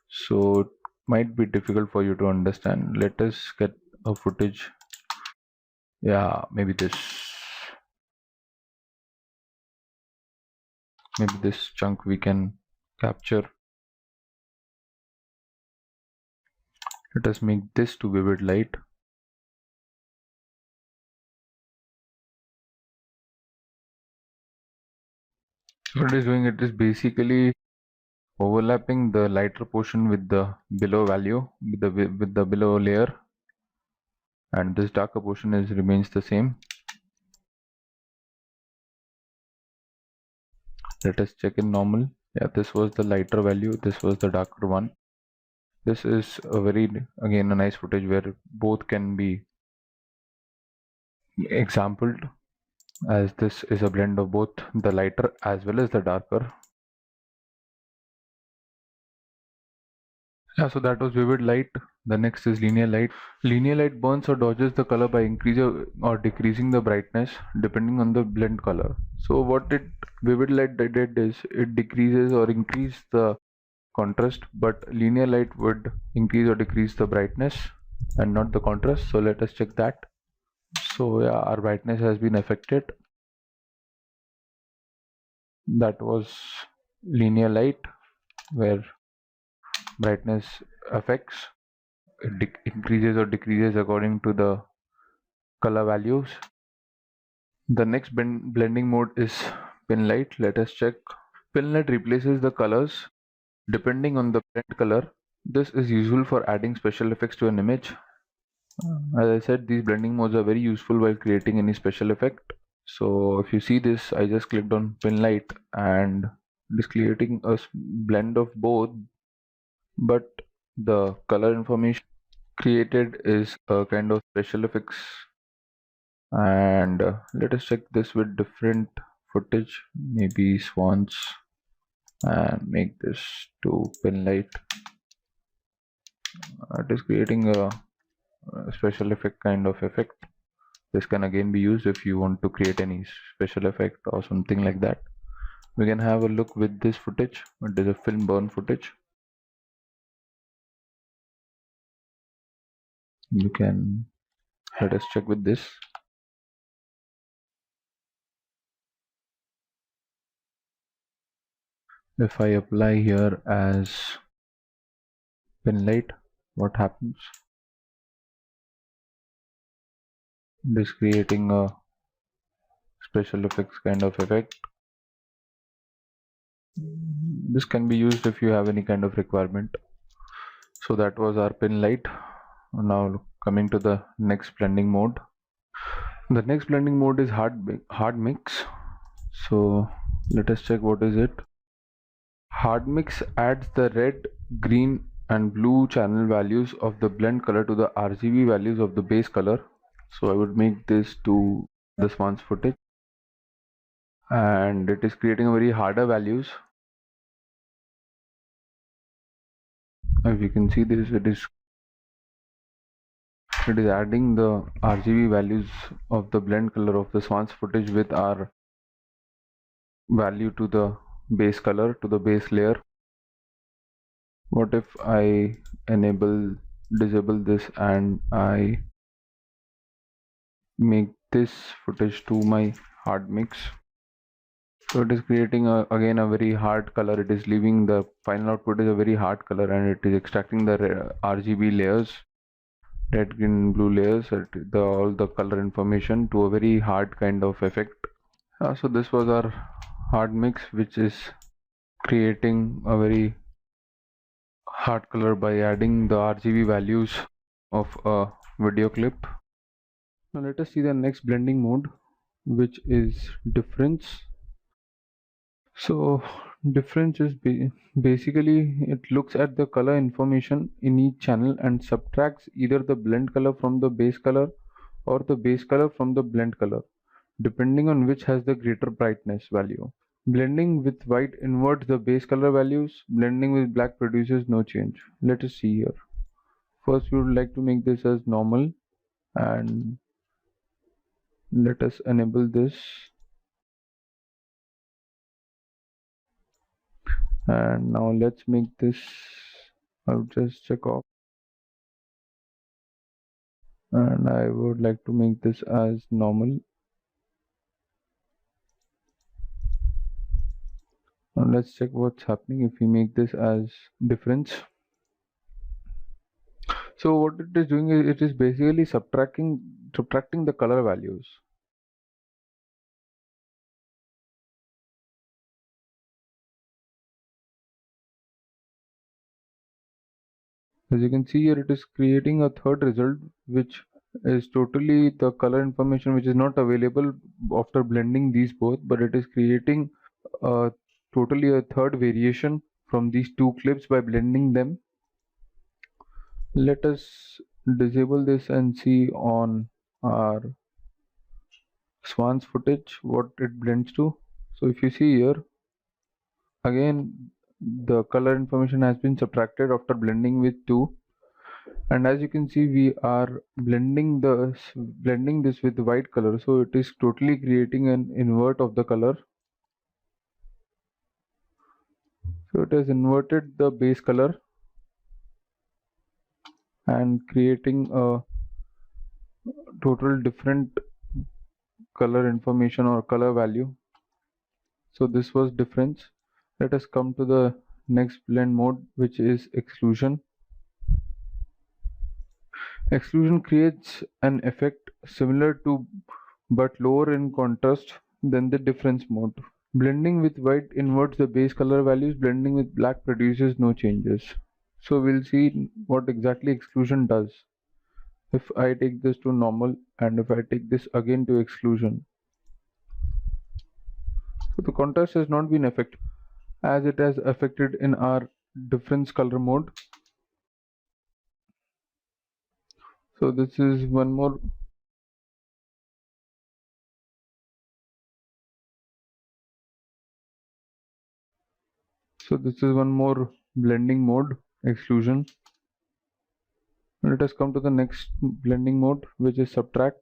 so it might be difficult for you to understand. Let us get a footage. Yeah, maybe this chunk we can capture. Let us make this to vivid light. So what it is doing, it is basically overlapping the lighter portion with the below value, with the below layer, and this darker portion remains the same. Let us check in normal. Yeah, this was the lighter value, this was the darker one. This is a very, again, a nice footage where both can be exampled, as this is a blend of both the lighter as well as the darker. Yeah, so that was vivid light. The next is linear light. Linear light burns or dodges the color by increasing or decreasing the brightness depending on the blend color. So what vivid light did is it decreases or increase the contrast, but linear light would increase or decrease the brightness and not the contrast. So let us check that. So yeah, our brightness has been affected. That was linear light, where brightness affects, it increases or decreases according to the color values. The next blending mode is pin light. Let us check. Pin light replaces the colors depending on the blend color. This is useful for adding special effects to an image. As I said, these blending modes are very useful while creating any special effect. So if you see this, I just clicked on pin light and it is creating a blend of both, but the color information created is a kind of special effects. And let us check this with different footage, maybe swans, and make this to pin light. It is creating a special effect kind of effect. This can again be used if you want to create any special effect or something like that. We can have a look with this footage. It is a film burn footage. You can let us check with this. If I apply here as pin light, what happens? It is creating a special effects kind of effect. This can be used if you have any kind of requirement. So that was our pin light. Now coming to the next blending mode. The next blending mode is hard mix. So let us check what is it. Hard mix adds the red, green and blue channel values of the blend color to the RGB values of the base color. So I would make this to the swans footage, and it is creating a very harder values. If you can see this, it is adding the RGB values of the blend color of the swans footage with our value to the base color, to the base layer. What if I disable this and I make this footage to my hard mix? So it is creating again a very hard color. It is leaving the final output is a very hard color, and it is extracting the RGB layers, red, green, blue layers, all the color information to a very hard kind of effect. So this was our hard mix, which is creating a very hard color by adding the RGB values of a video clip. Now let us see the next blending mode, which is difference. So difference is basically it looks at the color information in each channel and subtracts either the blend color from the base color or the base color from the blend color, depending on which has the greater brightness value. Blending with white inverts the base color values. Blending with black produces no change. Let us see here. First, we would like to make this as normal, and let us enable this. And now let's make this, I'll just check off, and I would like to make this as normal. Now let's check what's happening if we make this as difference. So what it is doing is it is basically subtracting the color values. As you can see here, it is creating a third result, which is totally the color information which is not available after blending these both, but it is creating totally a third variation from these two clips by blending them. Let us disable this and see on our swans footage what it blends to. So if you see here, again the color information has been subtracted after blending with two, and as you can see we are blending this with white color, so it is totally creating an invert of the color. So it has inverted the base color and creating a total different color information or color value. So this was difference. Let us come to the next blend mode, which is exclusion. Exclusion creates an effect similar to but lower in contrast than the difference mode. Blending with white inverts the base color values, blending with black produces no changes. So we'll see what exactly exclusion does. If I take this to normal and if I take this again to exclusion, so the contrast has not been affected as it has affected in our difference color mode. So this is one more. So this is one more blending mode, exclusion. Let us come to the next blending mode, which is subtract.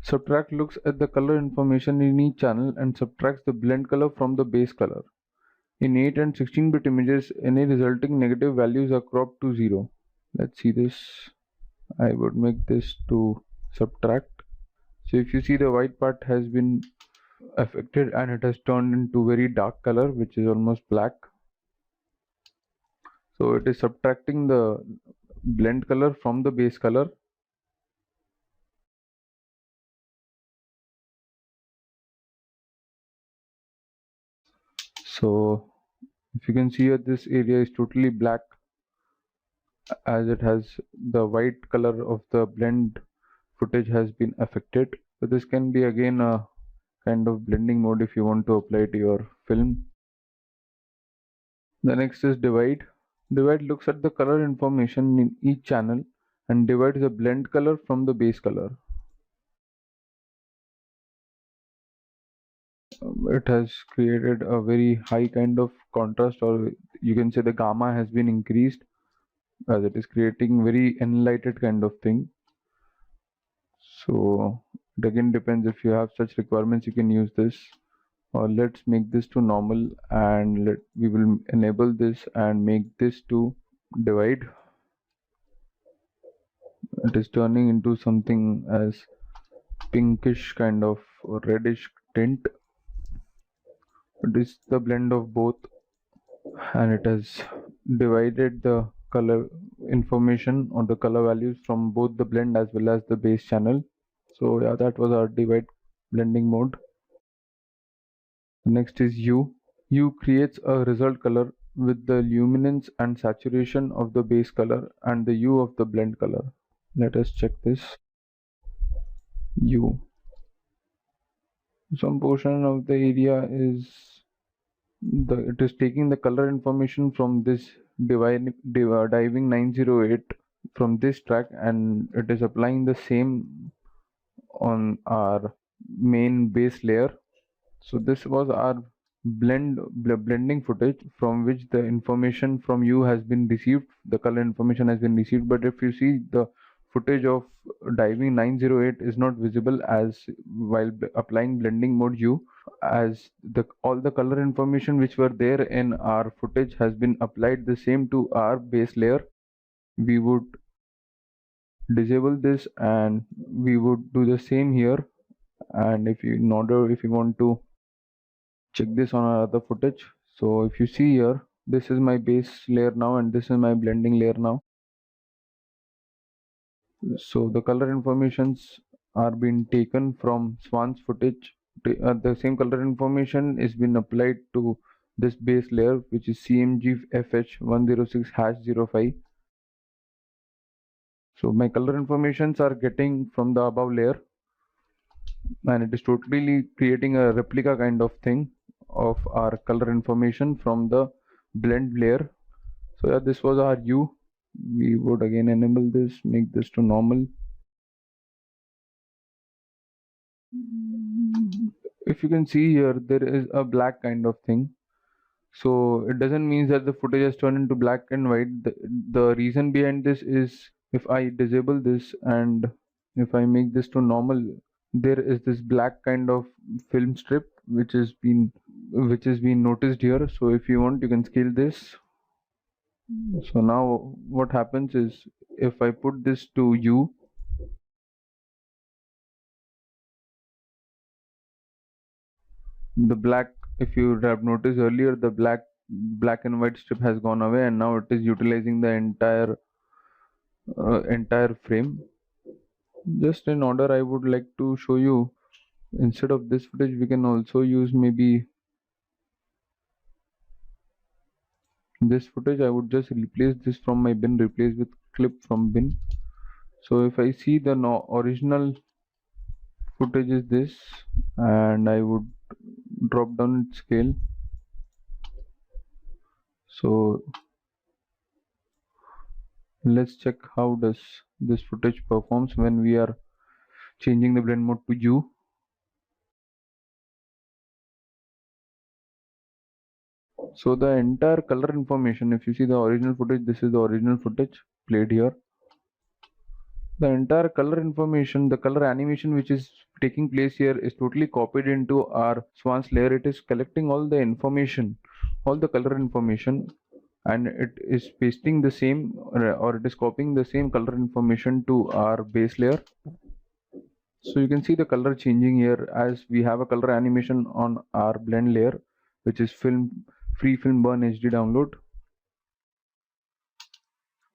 Subtract looks at the color information in each channel and subtracts the blend color from the base color. In 8 and 16-bit images, any resulting negative values are cropped to 0. Let's see this. I would make this to subtract. So if you see, the white part has been affected and it has turned into very dark color, which is almost black. So it is subtracting the blend color from the base color. So if you can see here, this area is totally black as it has the white color of the blend footage has been affected. So this can be again a kind of blending mode if you want to apply to your film. The next is divide. Divide looks at the color information in each channel and divides the blend color from the base color. It has created a very high kind of contrast, or you can say the gamma has been increased as it is creating very enlightened kind of thing. So it again depends, if you have such requirements you can use this. Or let's make this to normal and we will enable this and make this to divide. It is turning into something as pinkish kind of reddish tint. It is the blend of both and it has divided the color information or the color values from both the blend as well as the base channel. So yeah, that was our divide blending mode. Next is hue. Hue creates a result color with the luminance and saturation of the base color and the hue of the blend color. Let us check this. Hue. Some portion of the area is it is taking the color information from this diving 908 from this track and it is applying the same on our main base layer. So this was our blending footage from which the information from you has been received, the color information has been received. But if you see, the footage of diving 908 is not visible as while applying blending mode U, as the all the color information which were there in our footage has been applied the same to our base layer. We would disable this and we would do the same here. And if you in order if you want to check this on our other footage, so if you see here, this is my base layer now and this is my blending layer now. So the color informations are being taken from Swan's footage. The same color information is been applied to this base layer, which is CMG FH106-05. So my color informations are getting from the above layer and it is totally creating a replica kind of thing of our color information from the blend layer. So yeah, this was our hue. We would again enable this, make this to normal. If you can see here, there is a black kind of thing. So it doesn't mean that the footage has turned into black and white. The reason behind this is if I disable this and if I make this to normal, there is this black kind of film strip which is been noticed here. So if you want, you can scale this. So now what happens is if I put this to U, the black if you have noticed earlier, the black and white strip has gone away, and now it is utilizing the entire frame. Just in order, I would like to show you, instead of this footage we can also use maybe this footage. I would just replace this from my bin, replace with clip from bin. So if I see the original footage is this, and I would drop down its scale. So let's check how does this footage performs when we are changing the blend mode to U. So the entire color information, if you see the original footage, this is the original footage played here. The entire color information, the color animation which is taking place here is totally copied into our Swans layer. It is collecting all the information, all the color information, and it is pasting the same, or it is copying the same color information to our base layer. So you can see the color changing here as we have a color animation on our blend layer, which is free film burn HD download.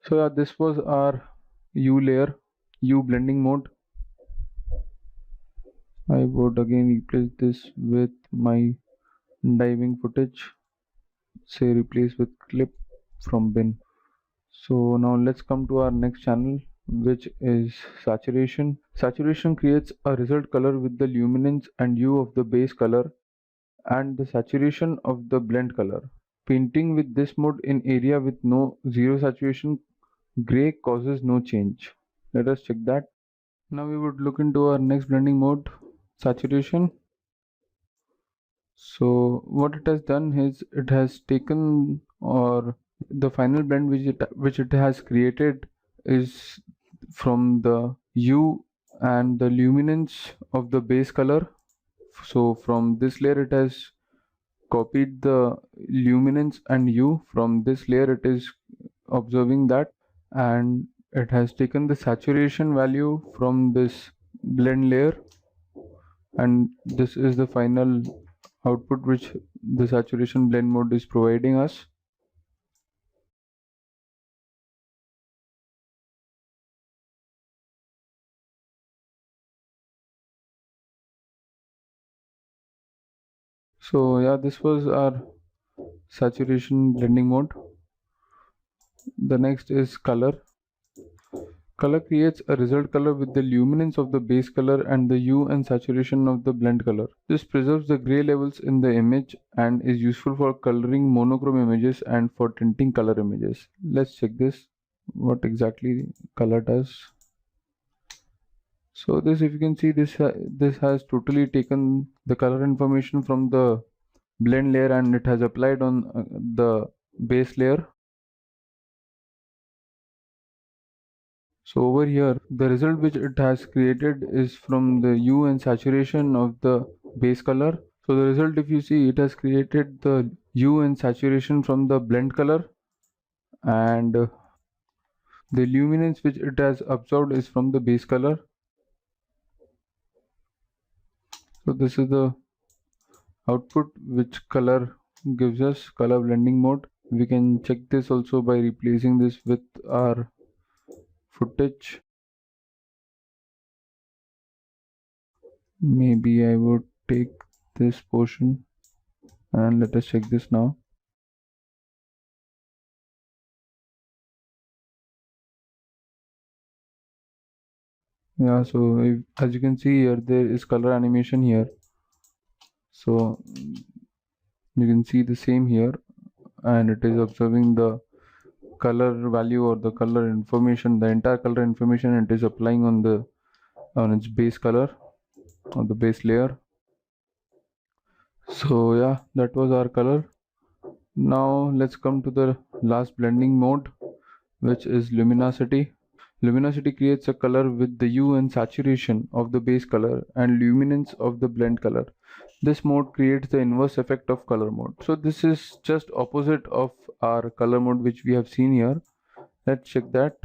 So yeah, this was our U layer, U blending mode. I would again replace this with my diving footage, say replace with clip from bin. So now let's come to our next channel, which is saturation. Saturation creates a result color with the luminance and hue of the base color and the saturation of the blend color. Painting with this mode in area with no zero saturation, gray causes no change. Let us check that. Now we would look into our next blending mode, saturation. So what it has done is it has taken, or the final blend which it has created is from the hue and the luminance of the base color. So from this layer it has copied the luminance and hue. From this layer it is observing that, and it has taken the saturation value from this blend layer, and this is the final output which the saturation blend mode is providing us. So yeah, this was our saturation blending mode. The next is color. Color creates a result color with the luminance of the base color and the hue and saturation of the blend color. This preserves the gray levels in the image and is useful for coloring monochrome images and for tinting color images. Let's check this, what exactly color does. So this, if you can see, this has totally taken the color information from the blend layer and it has applied on the base layer. So over here, the result which it has created is from the hue and saturation of the base color. So the result, if you see, it has created the hue and saturation from the blend color, and the luminance which it has absorbed is from the base color. So this is the output which color gives us, color blending mode. We can check this also by replacing this with our footage. Maybe I would take this portion and let us check this now. Yeah, so as you can see here, there is color animation here. So you can see the same here, and it is observing the color value or the color information, the entire color information it is applying on its base color, on the base layer. So yeah, that was our color. Now let's come to the last blending mode, which is luminosity. Luminosity creates a color with the hue and saturation of the base color and luminance of the blend color. This mode creates the inverse effect of color mode. So this is just opposite of our color mode which we have seen here. Let's check that.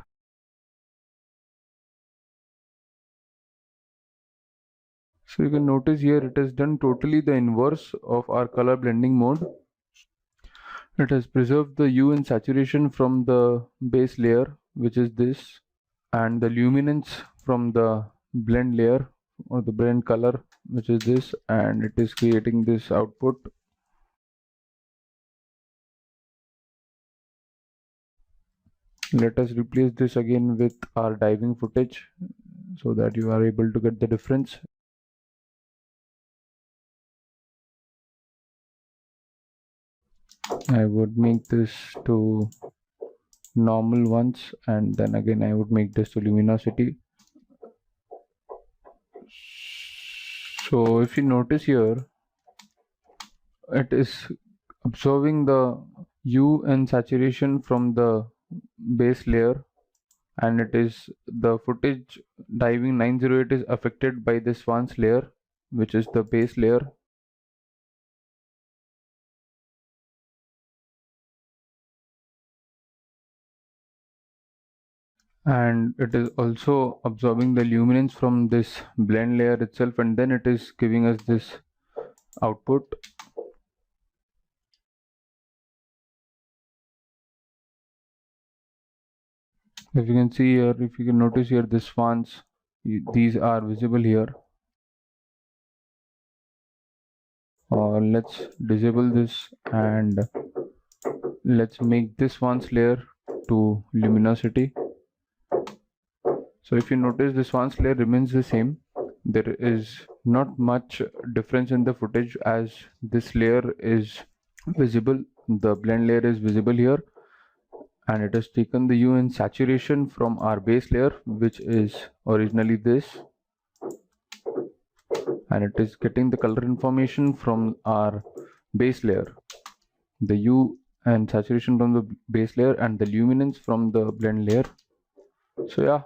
So you can notice here it has done totally the inverse of our color blending mode. It has preserved the hue and saturation from the base layer, which is this, and the luminance from the blend layer or the blend color, which is this, and it is creating this output. Let us replace this again with our diving footage so that you are able to get the difference. I would make this to normal once, and then again I would make this to luminosity. So if you notice here, it is absorbing the hue and saturation from the base layer, and it is the footage diving 908 is affected by this Swans layer, which is the base layer. And it is also absorbing the luminance from this blend layer itself, and then it is giving us this output. If you can see here, if you can notice here, this swans, these are visible here. Let's disable this and let's make this one's layer to luminosity. So if you notice, this one's layer remains the same. There is not much difference in the footage as this layer is visible, the blend layer is visible here, and it has taken the hue and saturation from our base layer, which is originally this, and it is getting the color information from our base layer, the hue and saturation from the base layer and the luminance from the blend layer. So yeah,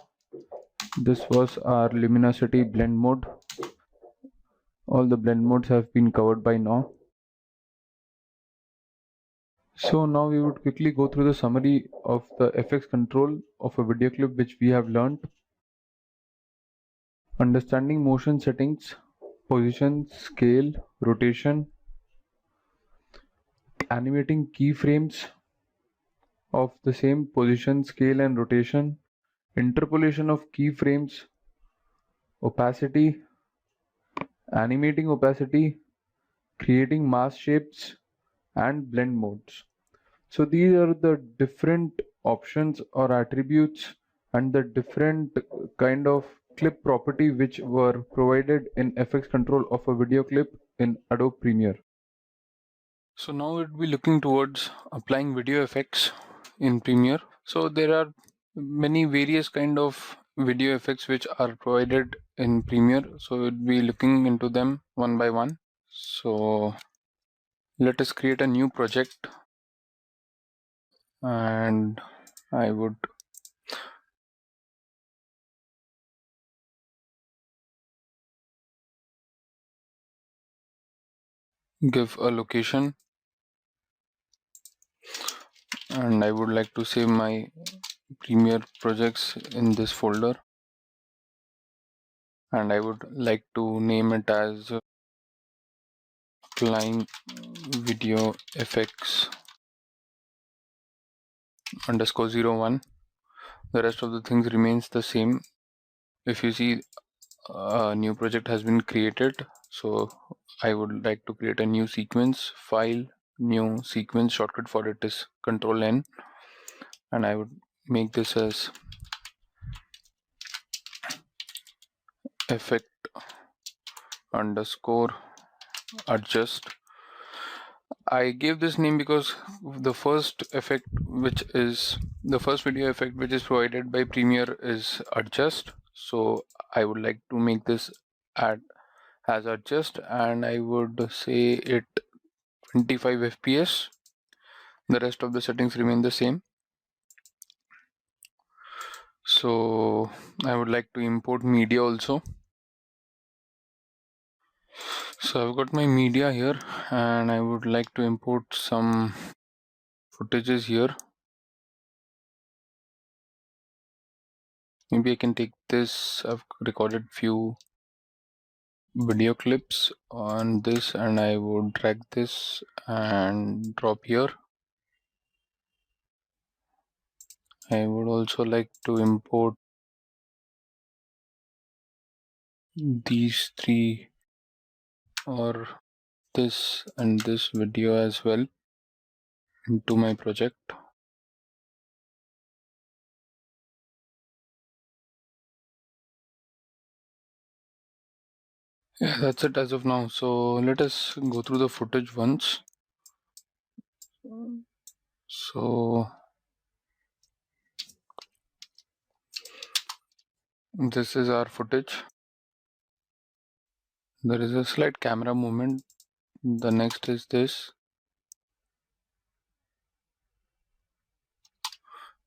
this was our luminosity blend mode. All the blend modes have been covered by now. So now we would quickly go through the summary of the FX control of a video clip which we have learned. Understanding motion settings, position, scale, rotation, animating keyframes of the same position, scale and rotation, interpolation of keyframes, opacity, animating opacity, creating mask shapes, and blend modes. So these are the different options or attributes and the different kind of clip property which were provided in FX control of a video clip in Adobe Premiere. So now we'll be looking towards applying video effects in Premiere. So there are many various kind of video effects which are provided in Premiere. So we'll be looking into them one by one. So let us create a new project, and I would give a location, and I would like to save my Premiere projects in this folder, and I would like to name it as applying video effects underscore 01. The rest of the things remains the same. If you see, a new project has been created, so I would like to create a new sequence, file, new sequence. Shortcut for it is Control N, and I would make this as effect underscore adjust. I gave this name because the first effect, which is the first video effect which is provided by Premiere, is adjust. So I would like to make this as adjust, and I would say it 25 fps. The rest of the settings remain the same. So I would like to import media also. So I've got my media here, and I would like to import some footages here. Maybe I can take this. I've recorded few video clips on this, and I would drag this and drop here. I would also like to import these three, or this and this video as well, into my project. Yeah, that's it as of now. So let us go through the footage once. So this is our footage. There is a slight camera movement. The next is this.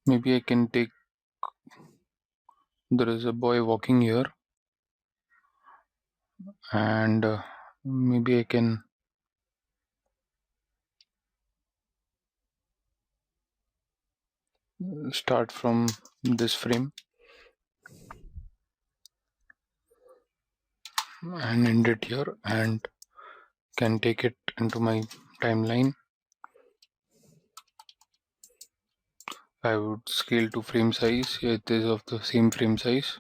Maybe I can take, there is a boy walking here, and maybe I can start from this frame and end it here, and can take it into my timeline. I would scale to frame size. It is of the same frame size.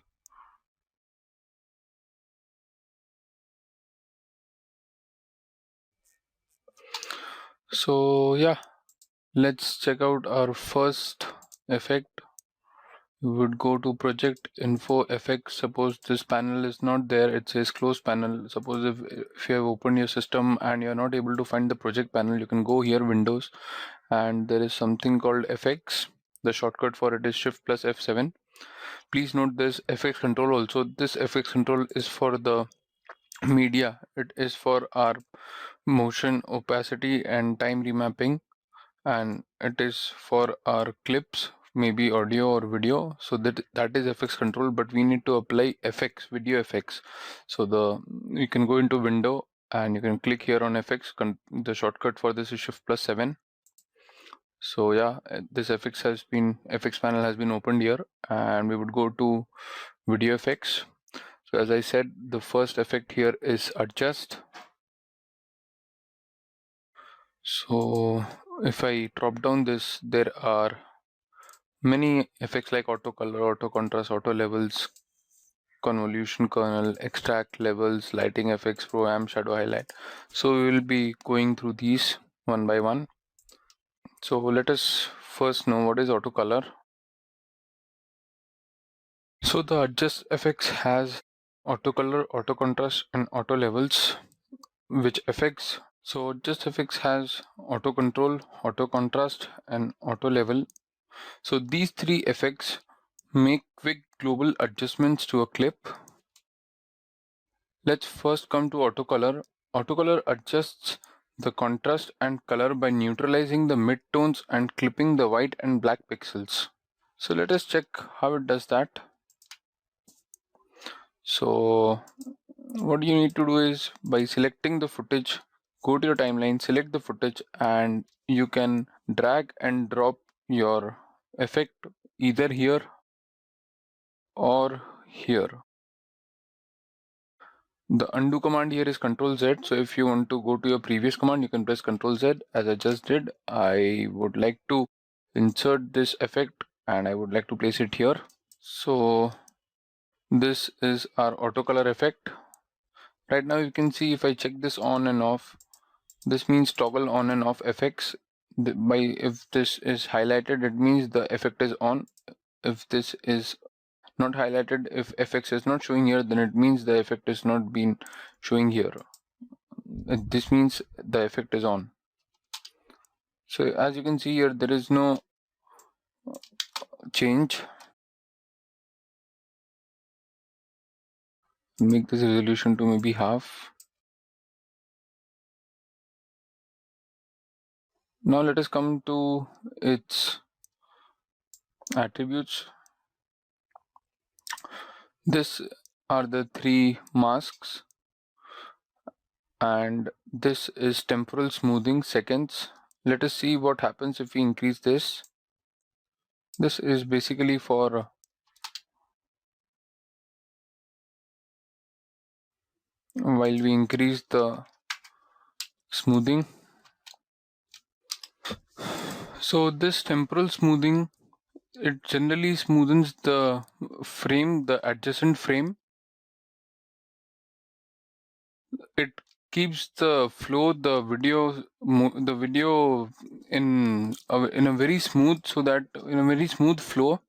So yeah, let's check out our first effect. We would go to project info effects. Suppose this panel is not there, it says close panel. Suppose if you have opened your system and you're not able to find the project panel, you can go here, Windows, and there is something called effects. The shortcut for it is Shift plus F7. Please note this effects control also. This effects control is for the media. It is for our motion, opacity and time remapping, and it is for our clips, maybe audio or video. So that is FX control, but we need to apply FX, video effects. So you can go into window and you can click here on FX. The shortcut for this is Shift plus 7. So yeah, this FX panel has been opened here, and we would go to video effects. So as I said, the first effect here is adjust. So if I drop down this, there are many effects like auto color, auto contrast, auto levels, convolution kernel, extract levels, lighting effects, pro amp, shadow highlight. So we will be going through these one by one. So let us first know what is auto color. So the adjust effects has auto color, auto contrast and auto levels, which effects. So adjust effects has auto control, auto contrast and auto level. So these three effects make quick global adjustments to a clip. Let's first come to auto color. Auto color adjusts the contrast and color by neutralizing the midtones and clipping the white and black pixels. So let us check how it does that. So what you need to do is, by selecting the footage, go to your timeline, select the footage, and you can drag and drop your effect either here or here. The undo command here is Control Z. So if you want to go to your previous command, you can press Control Z, as I just did. I would like to insert this effect and I would like to place it here. So this is our auto color effect. Right now you can see, if I check this on and off, this means toggle on and off effects. If this is highlighted, it means the effect is on. If this is not highlighted, if FX is not showing here, then it means the effect is not been showing here. This means the effect is on. So as you can see here, there is no change. Make this resolution to maybe half. Now let us come to its attributes. This are the three masks, and this is temporal smoothing seconds. Let us see what happens if we increase this. This is basically for while we increase the smoothing. So this temporal smoothing, it generally smoothens the frame, the adjacent frame. It keeps the flow, the video in a very smooth, so that in a very smooth flow.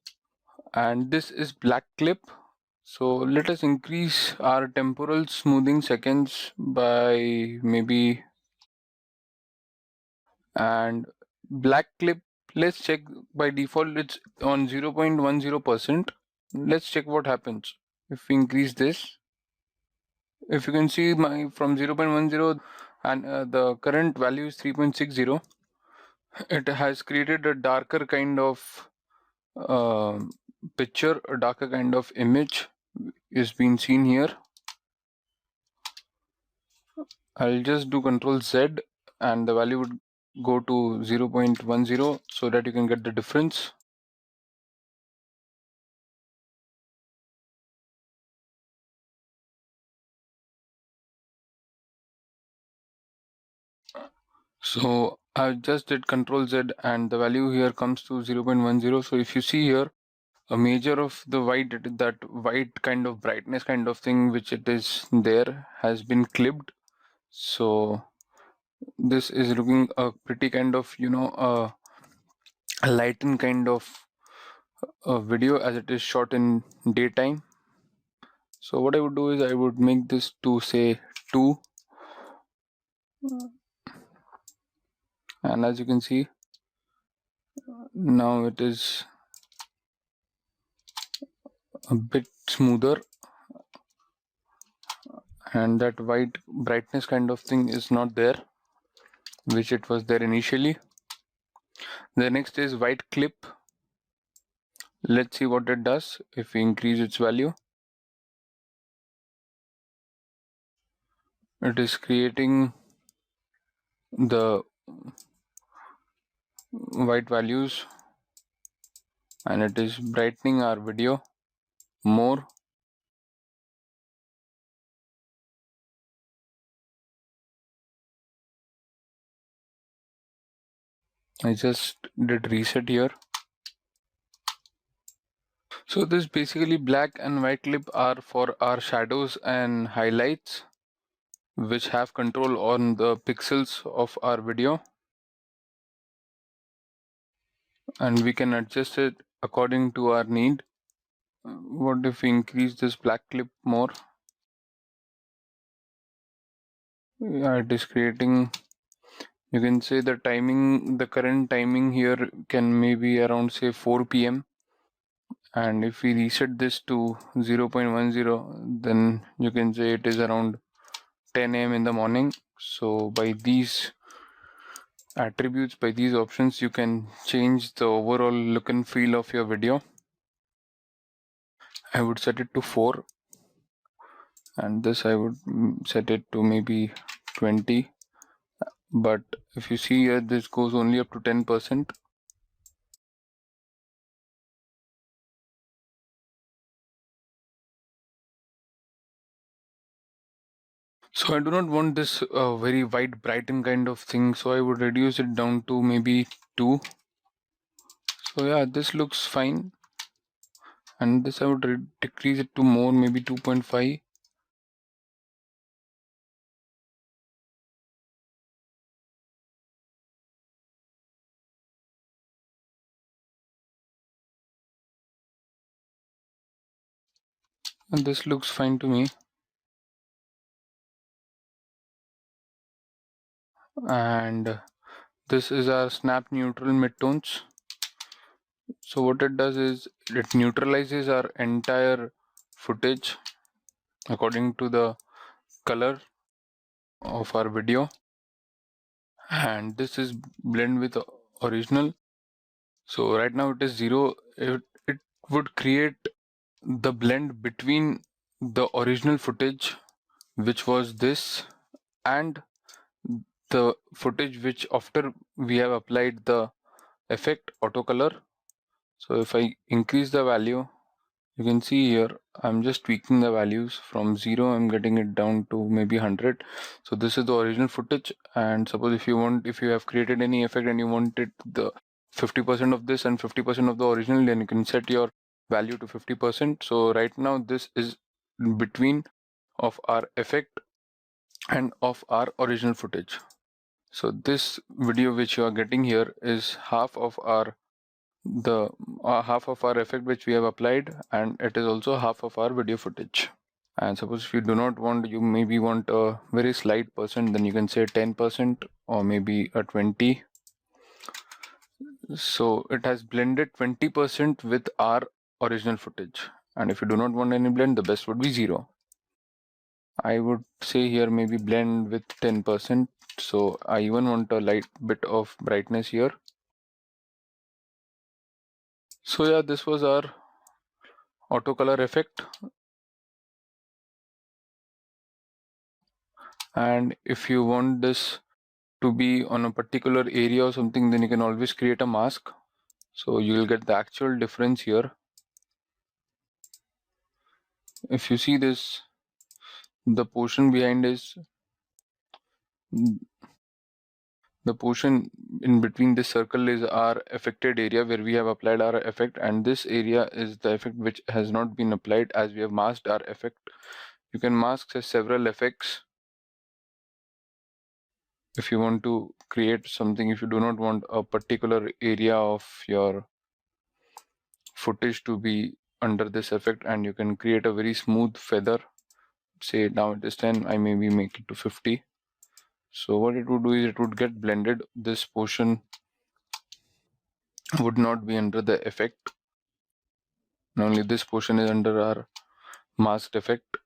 And this is black clip. So let us increase our temporal smoothing seconds by maybe, and black clip, let's check. By default it's on 0.10%. Let's check what happens if we increase this. If you can see, my from 0.10 and the current value is 3.60, it has created a darker kind of uh, picture, a darker kind of image is being seen here. I'll just do Control Z and the value would go to 0.10 so that you can get the difference. So I just did Control Z and the value here comes to 0.10. So if you see here, a major of the white, that white kind of brightness kind of thing which it is there, has been clipped. So this is looking a pretty kind of, a lightened kind of video, as it is shot in daytime. So what I would do is I would make this to say 2, and as you can see, now it is a bit smoother, and that white brightness kind of thing is not there, which it was there initially. The next is white clip. Let's see what it does if we increase its value. It is creating the white values and it is brightening our video more. I just did reset here. So this basically black and white clip are for our shadows and highlights, which have control on the pixels of our video, and we can adjust it according to our need. What if we increase this black clip more? Yeah, it is creating, you can say the timing, the current timing here can maybe around say 4 p.m. and if we reset this to 0.10, then you can say it is around 10 a.m. in the morning. So by these attributes, by these options, you can change the overall look and feel of your video. I would set it to 4, and this I would set it to maybe 20, but if you see here, this goes only up to 10%. So I do not want this very white brighten kind of thing, so I would reduce it down to maybe 2. So yeah, this looks fine, and this I would decrease it to more, maybe 2.5. And this looks fine to me. And this is our snap neutral midtones. So what it does is it neutralizes our entire footage according to the color of our video, and this is blend with original. So right now it is 0. It would create the blend between the original footage, which was this, and the footage which after we have applied the effect auto color. So if I increase the value, You can see here, I'm just tweaking the values from 0, I'm getting it down to maybe 100. So this is the original footage, and suppose if you have created any effect and you wanted the 50% of this and 50% of the original, then you can set your value to 50%. So right now this is between of our effect and of our original footage. So this video which you are getting here is half of our half of our effect which we have applied, and it is also half of our video footage. And suppose if you do not want, you maybe want a very slight percent, then you can say 10% or maybe a 20. So it has blended 20% with our original footage. And if you do not want any blend, the best would be 0. I would say here maybe blend with 10%. So I even want a light bit of brightness here. So yeah, this was our auto color effect. And if you want this to be on a particular area or something, then you can always create a mask. So you will get the actual difference here. If you see this, the portion behind is the portion in between this circle is our affected area where we have applied our effect, and this area is the effect which has not been applied as we have masked our effect. You can mask several effects if you want to create something. If you do not want a particular area of your footage to be under this effect, and you can create a very smooth feather. Say now it is 10, I maybe make it to 50. So what it would do is it would get blended. This portion would not be under the effect, and only this portion is under our masked effect.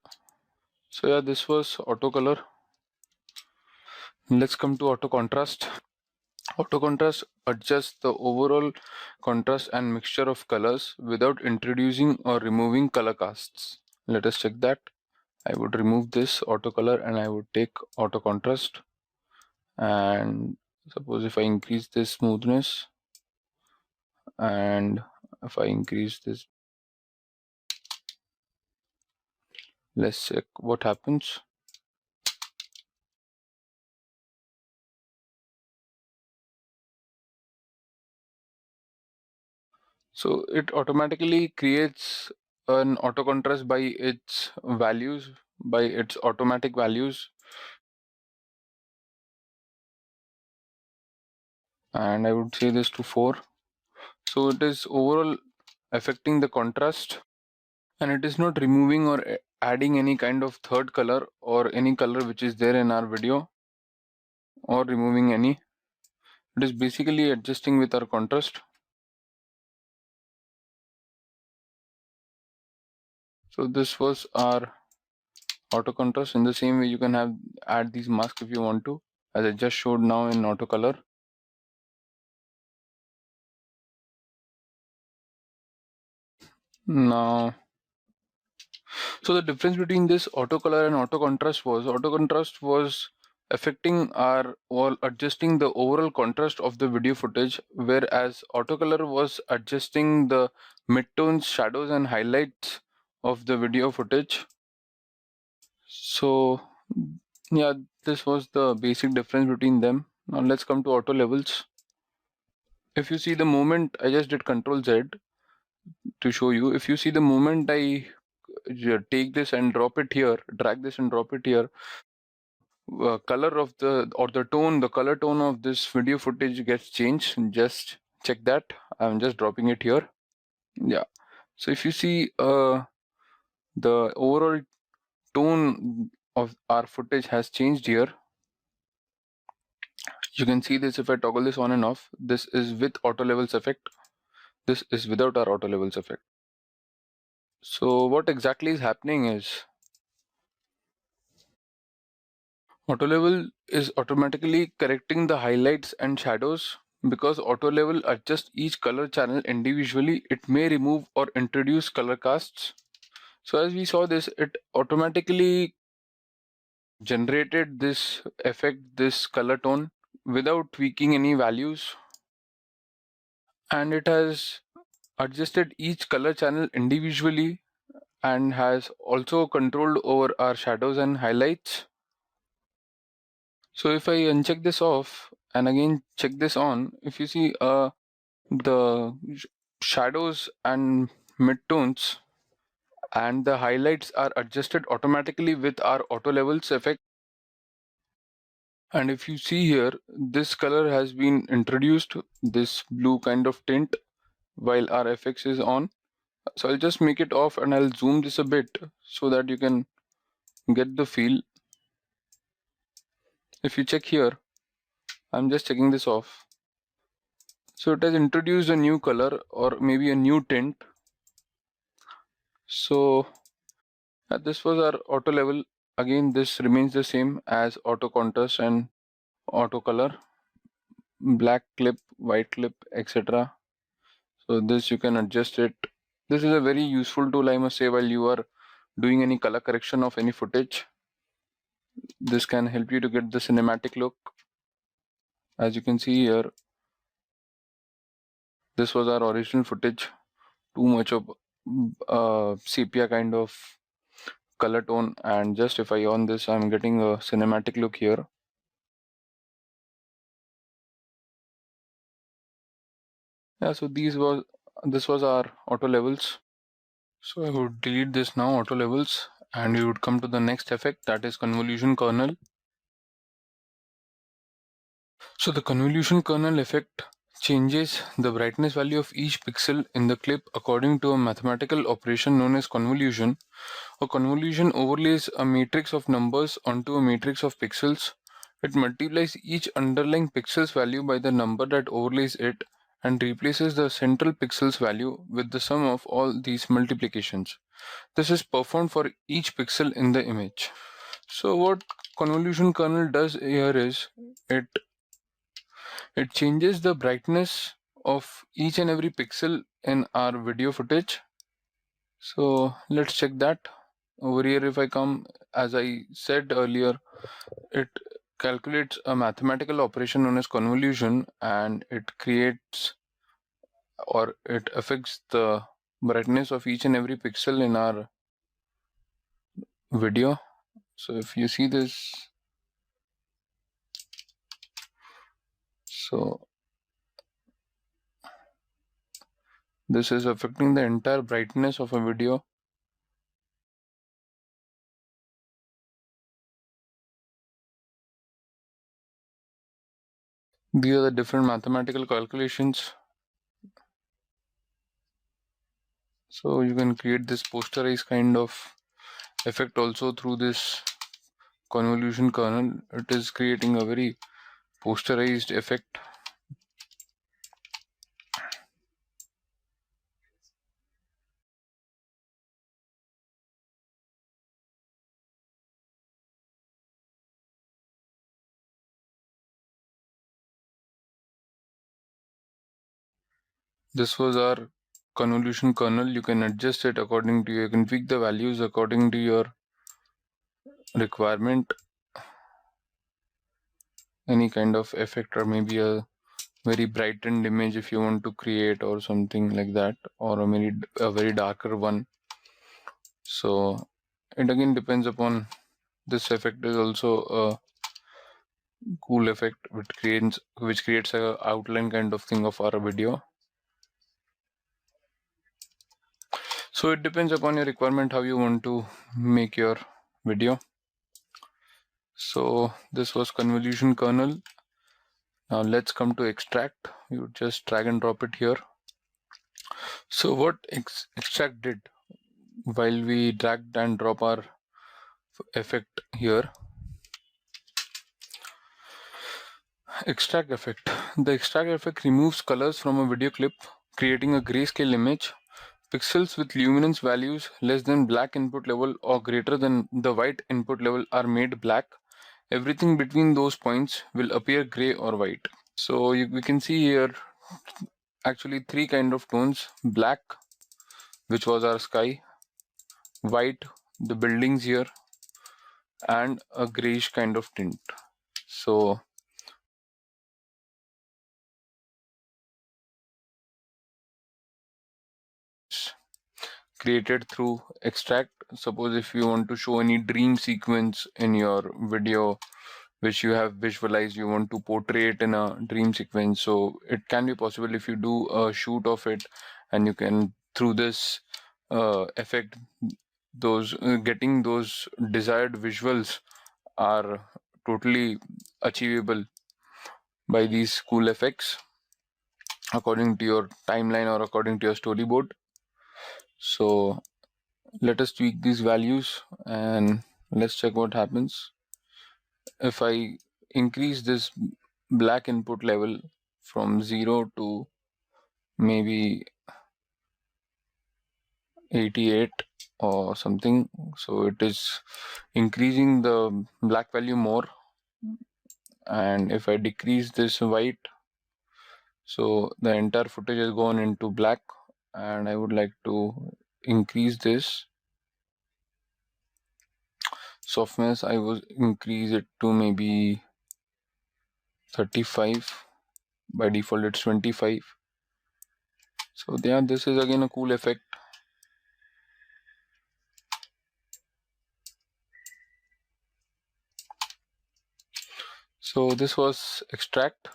So yeah, this was auto color. Let's come to auto contrast. Auto contrast adjusts the overall contrast and mixture of colors without introducing or removing color casts. Let us check that. I would remove this auto color and I would take auto contrast, and suppose if I increase this smoothness and if I increase this, let's check what happens. So it automatically creates an auto contrast by its values, by its automatic values, and I would say this to 4. So it is overall affecting the contrast, and it is not removing or adding any kind of third color or any color which is there in our video, or removing any. It is basically adjusting with our contrast. So this was our auto contrast. In the same way, you can add these masks if you want to, as I just showed now in auto color. Now, so the difference between this auto color and auto contrast was affecting our or adjusting the overall contrast of the video footage, whereas auto color was adjusting the midtones, shadows and highlights of the video footage. So yeah, this was the basic difference between them. Now let's come to auto levels. If you see the moment, I just did Control Z to show you. If you see the moment I take this and drop it here, drag this and drop it here, color of the color tone of this video footage gets changed. Just check that. I'm just dropping it here. Yeah. So if you see the overall tone of our footage has changed here. You can see this if I toggle this on and off. This is with auto levels effect. This is without our auto levels effect. So what exactly is happening is auto level is automatically correcting the highlights and shadows. Because auto level adjusts each color channel individually, it may remove or introduce color casts. So as we saw this, it automatically generated this effect, this color tone, without tweaking any values, and it has adjusted each color channel individually and has also controlled over our shadows and highlights. So if I uncheck this off and again check this on, if you see the shadows and midtones and the highlights are adjusted automatically with our auto levels effect. And if you see here, this color has been introduced, this blue kind of tint, while our FX is on. So I'll just make it off and I'll zoom this a bit so that you can get the feel. If you check here, I'm just checking this off. So it has introduced a new color or maybe a new tint. So this was our auto level. Again, this remains the same as auto contrast and auto color, black clip, white clip, etc. So this you can adjust it. This is a very useful tool, I must say, while you are doing any color correction of any footage. This can help you to get the cinematic look. As you can see here, this was our original footage. Too much of sepia kind of color tone, and just if I on this, I'm getting a cinematic look here. Yeah, so this was our auto levels. So I would delete this now, auto levels, and we would come to the next effect, that is convolution kernel. So the convolution kernel effect changes the brightness value of each pixel in the clip according to a mathematical operation known as convolution. A convolution overlays a matrix of numbers onto a matrix of pixels. It multiplies each underlying pixel's value by the number that overlays it and replaces the central pixel's value with the sum of all these multiplications. This is performed for each pixel in the image. So what convolution kernel does here is it changes the brightness of each and every pixel in our video footage. So let's check that. Over here, if I come, as I said earlier, it calculates a mathematical operation known as convolution, and it creates or it affects the brightness of each and every pixel in our video. So if you see this, so this is affecting the entire brightness of a video. These are the different mathematical calculations. So you can create this posterized kind of effect also through this convolution kernel. It is creating a very posterized effect. This was our convolution kernel. You can adjust it according to, you can tweak the values according to your requirement. Any kind of effect, or maybe a very brightened image if you want to create, or something like that, or a very darker one. So it again depends upon. This effect is also a cool effect which creates a outline kind of thing of our video. So it depends upon your requirement how you want to make your video. So this was convolution kernel. Now let's come to extract. You just drag and drop it here. So what extract did while we dragged and drop our effect here. Extract effect. The extract effect removes colors from a video clip, creating a grayscale image. Pixels with luminance values less than black input level or greater than the white input level are made black. Everything between those points will appear gray or white. So we can see here actually three kind of tones: black, which was our sky, white, the buildings here, and a grayish kind of tint. So created through extract. Suppose if you want to show any dream sequence in your video which you have visualized, you want to portray it in a dream sequence, so it can be possible if you do a shoot of it, and you can through this effect, those getting those desired visuals are totally achievable by these cool effects according to your timeline or according to your storyboard. So let us tweak these values and let's check what happens. If I increase this black input level from 0 to maybe 88 or something, so it is increasing the black value more. And if I decrease this white, so the entire footage has gone into black, and I would like to increase this softness. I will increase it to maybe 35. By default it's 25. So yeah, this is again a cool effect. So this was extract.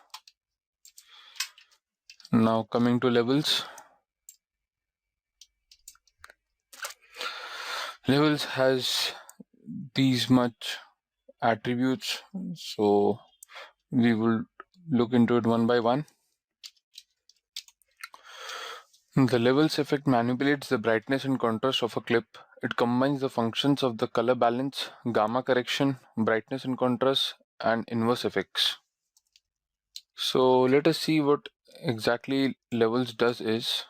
Now coming to levels. Levels has these much attributes, so we will look into it one by one. The levels effect manipulates the brightness and contrast of a clip. It combines the functions of the color balance, gamma correction, brightness and contrast, and inverse effects. So let us see what exactly levels does is.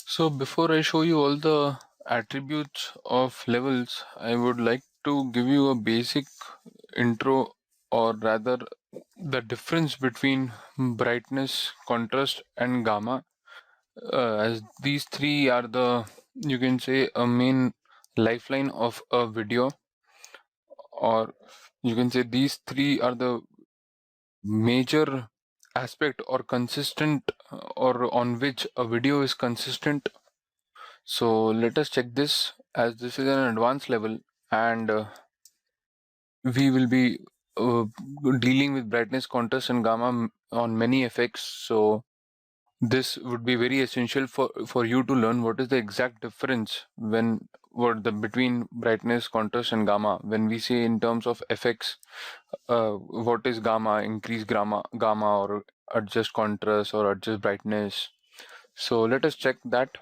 So before I show you all the attributes of levels, I would like to give you a basic intro, or rather the difference between brightness, contrast and gamma, as these three are the, you can say, a main lifeline of a video, or you can say these three are the major aspect or consistent, or on which a video is consistent. So let us check this, as this is an advanced level, and we will be dealing with brightness, contrast and gamma on many effects. So this would be very essential for you to learn what is the exact difference when what the between brightness, contrast and gamma. When we say in terms of effects, what is gamma, increase gamma, or adjust contrast or adjust brightness. So let us check that.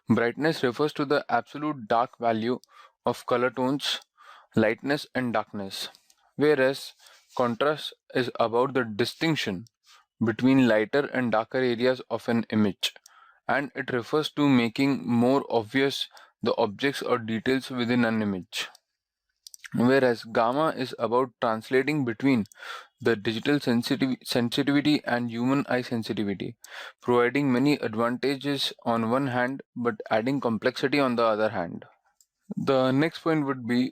Brightness refers to the absolute dark value of color tones, lightness and darkness, whereas contrast is about the distinction between lighter and darker areas of an image, and it refers to making more obvious the objects or details within an image. Whereas gamma is about translating between the digital sensitivity and human eye sensitivity, providing many advantages on one hand but adding complexity on the other hand. The next point would be,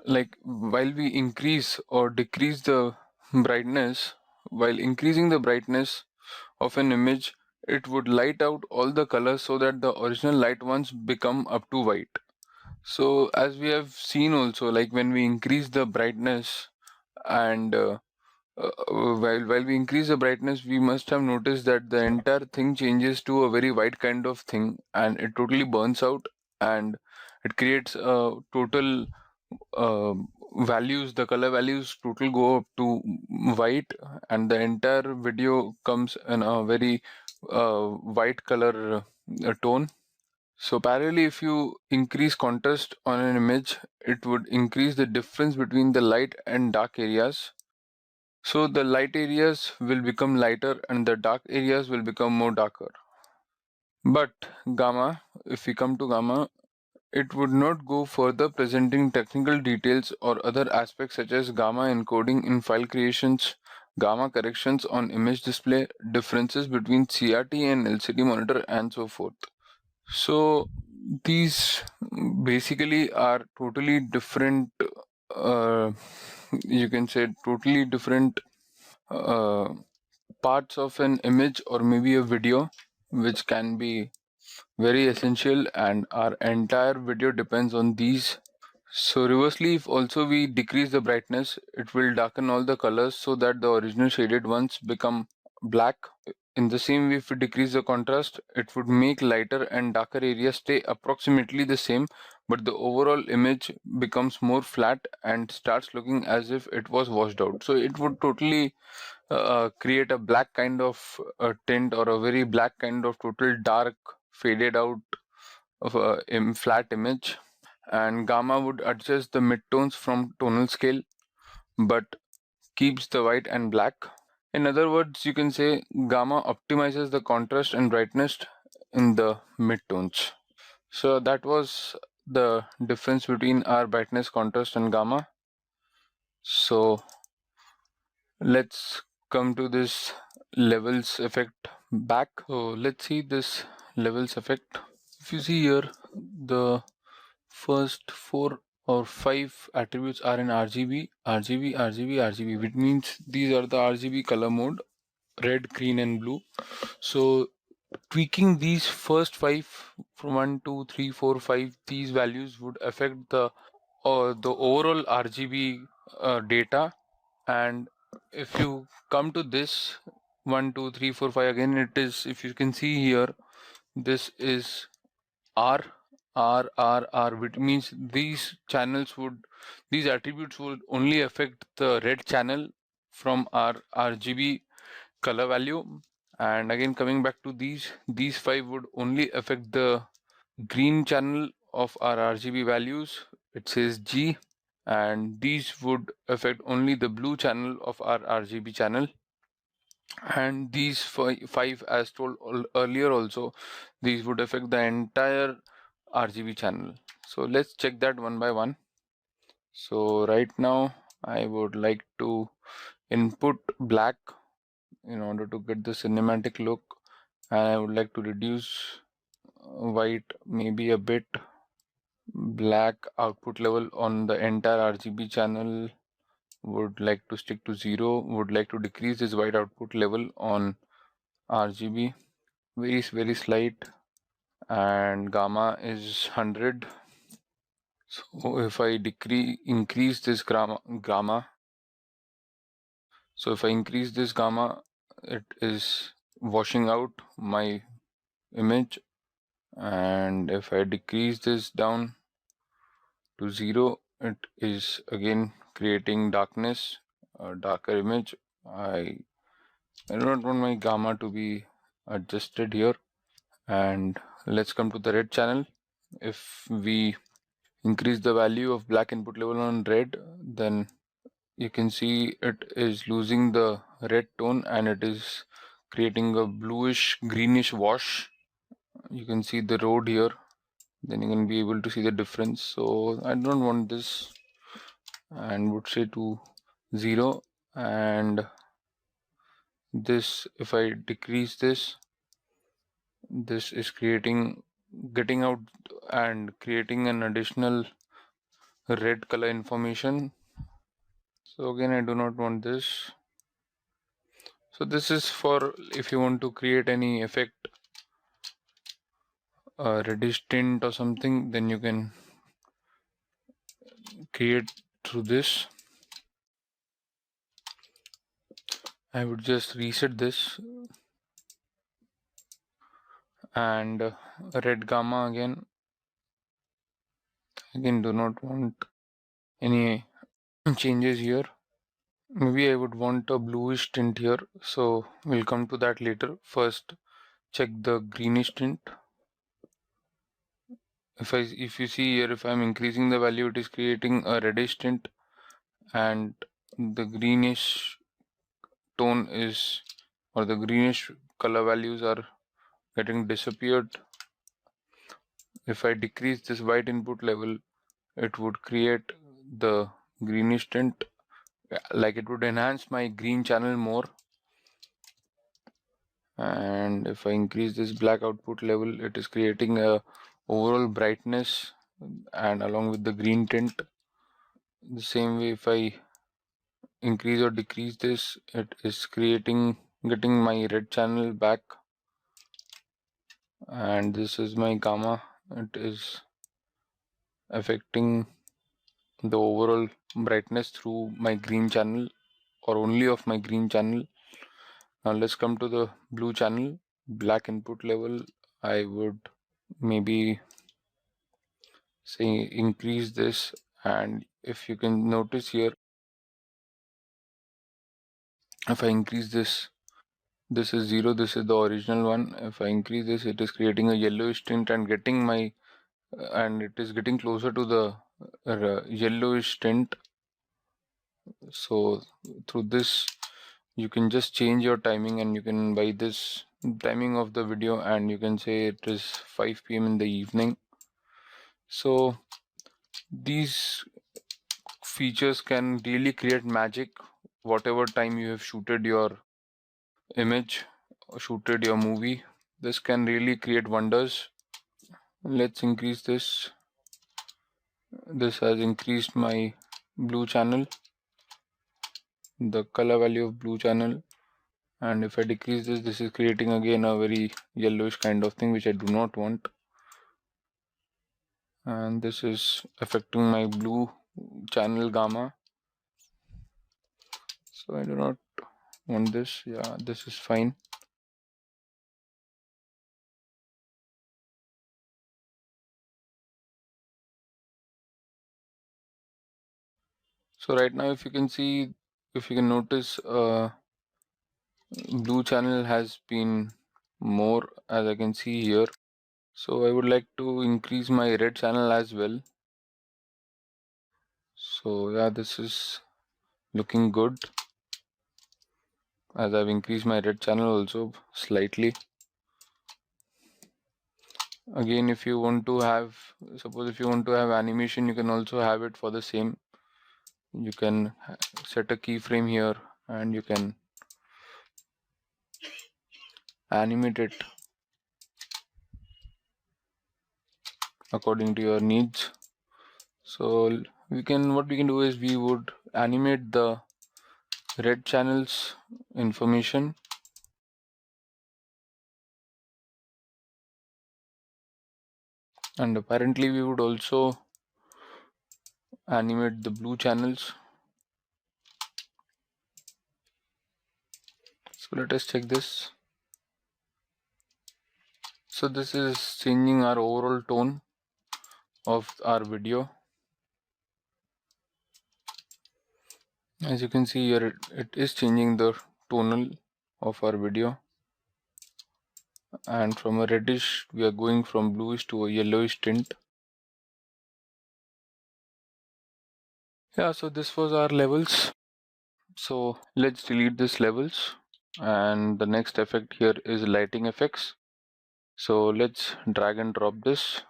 like, while we increase or decrease the brightness, while increasing the brightness of an image, it would light out all the colors so that the original light ones become up to white. So as we have seen also, like when we increase the brightness, and while we increase the brightness, we must have noticed that the entire thing changes to a very white kind of thing, and it totally burns out, and it creates a total uh, values, the color values total go up to white, and the entire video comes in a very white color tone. So parallelly, if you increase contrast on an image, it would increase the difference between the light and dark areas. So the light areas will become lighter and the dark areas will become more darker. But gamma, if we come to gamma, it would not go further, presenting technical details or other aspects such as gamma encoding in file creations, gamma corrections on image display, differences between CRT and LCD monitor, and so forth. So these basically are totally different, uh, you can say totally different uh, parts of an image or maybe a video, which can be very essential, and our entire video depends on these. So reversely, if also we decrease the brightness, it will darken all the colors so that the original shaded ones become black. In the same way, if we decrease the contrast, it would make lighter and darker areas stay approximately the same, but the overall image becomes more flat and starts looking as if it was washed out. So it would totally create a black kind of tint, or a very black kind of total dark faded out of a flat image. And gamma would adjust the midtones from tonal scale but keeps the white and black. In other words, you can say gamma optimizes the contrast and brightness in the midtones. So that was the difference between our brightness, contrast, and gamma. So let's come to this levels effect back. So let's see this levels effect. If you see here, the first 4 or 5 attributes are in RGB, RGB, RGB, RGB, which means these are the RGB color mode: red, green, and blue. So tweaking these first 5 from 1, 2, 3, 4, 5, these values would affect the overall RGB data. And if you come to this 1, 2, 3, 4, 5, again it is, if you can see here, this is R, R, which means these attributes would only affect the red channel from our RGB color value. And again, coming back to these 5 would only affect the green channel of our RGB values. It says G. And these would affect only the blue channel of our RGB channel. And these five, as told earlier also, these would affect the entire RGB channel. So let's check that one by one. So right now I would like to input black in order to get the cinematic look, and I would like to reduce white maybe a bit. Black output level on the entire RGB channel would like to stick to 0. Would like to decrease this white output level on RGB very slight, and gamma is 100. So if I increase this gamma, so if I increase this gamma, it is washing out my image. And if I decrease this down to 0, it is again creating darkness, a darker image. I do not want my gamma to be adjusted here. And let's come to the red channel. If we increase the value of black input level on red, then you can see it is losing the red tone and it is creating a bluish greenish wash. You can see the road here, then you can be able to see the difference. So I don't want this, and would say to 0. And this, if I decrease this, this is getting out and creating an additional red color information. So again, I do not want this. So this is for if you want to create any effect, reddish tint or something, then you can create through this. I would just reset this, and red gamma again do not want any changes here. Maybe I would want a bluish tint here, so we'll come to that later. First check the greenish tint. If you see here, if I'm increasing the value, it is creating a reddish tint, and the greenish tone is, or the greenish color values are getting disappeared. If I decrease this white input level, it would create the greenish tint, like it would enhance my green channel more. And if I increase this black output level, it is creating a overall brightness and along with the green tint. The same way, if I increase or decrease this, it is getting my red channel back. and this is my gamma. It is affecting the overall brightness through my green channel, or only of my green channel. Now let's come to the blue channel. Black input level, I would maybe say increase this, and if you can notice here, if I increase this is 0, this is the original one. If I increase this, it is creating a yellowish tint and getting my and it is getting closer to the yellowish tint. So through this you can just change your timing, and you can buy this timing of the video, and you can say it is 5 p.m. in the evening. So these features can really create magic. Whatever time you have shooted your image or shooted your movie, this can really create wonders. Let's increase this. This has increased my blue channel, the color value of blue channel. And if I decrease this, this is creating again a very yellowish kind of thing, which I do not want. And this is affecting my blue channel gamma, so I do not want this. Yeah, this is fine. So right now, if you can see, if you can notice, blue channel has been more, as I can see here. So I would like to increase my red channel as well. So yeah, this is looking good, as I've increased my red channel also slightly. Again, if you want to have, suppose if you want to have animation, you can also have it for the same. You can set a keyframe here and you can animate it according to your needs. So what we can do is we would animate the red channels information, and apparently we would also animate the blue channels. So let us check this. So this is changing our overall tone of our video. As you can see here, it is changing the tonal of our video, and from a reddish we are going from bluish to a yellowish tint. Yeah, so this was our levels. So let's delete this levels, and the next effect here is lighting effects. So let's drag and drop this.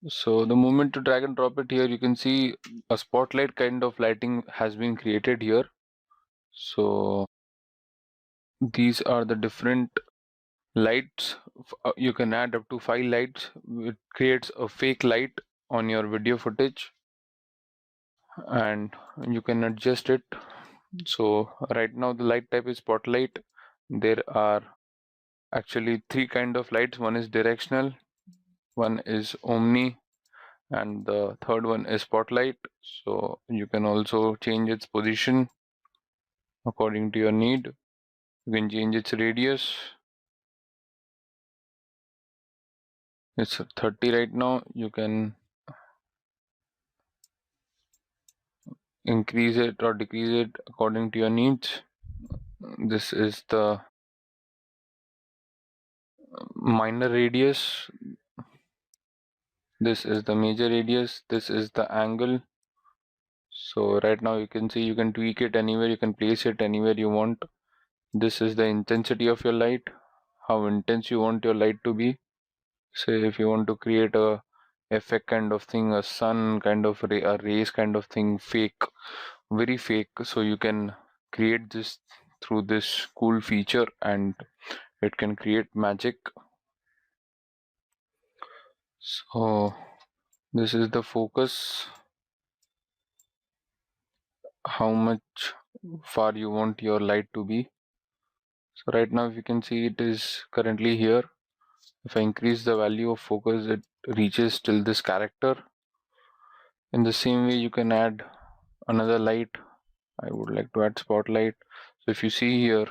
So the moment to drag and drop it here, you can see a spotlight kind of lighting has been created here. So these are the different lights. You can add up to 5 lights. It creates a fake light on your video footage, and you can adjust it. So right now the light type is spotlight. There are actually 3 kind of lights. One is directional, one is omni, and the third one is spotlight. So you can also change its position according to your need. You can change its radius. It's 30 right now. You can increase it or decrease it according to your needs. This is the minor radius, this is the major radius, this is the angle. So right now you can see you can tweak it anywhere, you can place it anywhere you want. This is the intensity of your light, how intense you want your light to be. Say if you want to create a effect kind of thing, a sun kind of ray, a rays kind of thing, fake, very fake, so you can create this through this cool feature, and it can create magic. So this is the focus, how much far you want your light to be. So right now if you can see, it is currently here, If I increase the value of focus, it reaches till this character. In the same way, you can add another light. I would like to add spotlight. So if you see here,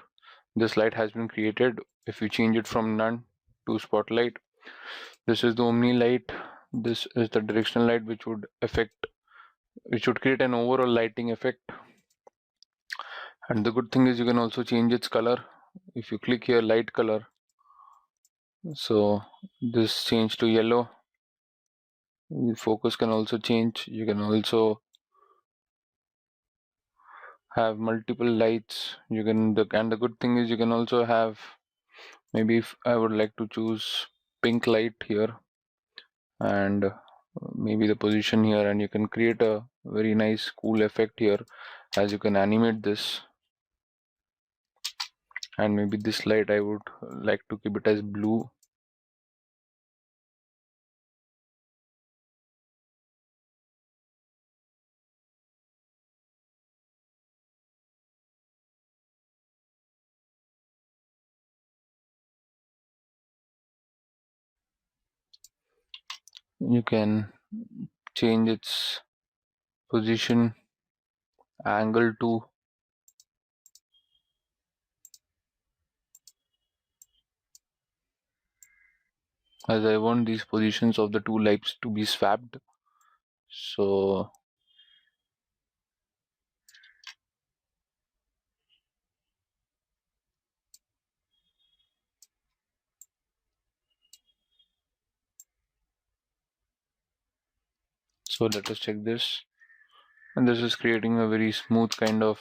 this light has been created. If you change it from none to spotlight, this is the omni light. This is the directional light, which would create an overall lighting effect. And the good thing is you can also change its color. If you click here, light color, so this change to yellow. Focus can also change. You can also have multiple lights. And the good thing is you can also have, maybe if I would like to choose pink light here, and maybe the position here, and you can create a very nice cool effect here as you can animate this. And maybe this light I would like to keep it as blue. You can change its position, angle too, as I want these positions of the two lights to be swapped. So let us check this, and this is creating a very smooth kind of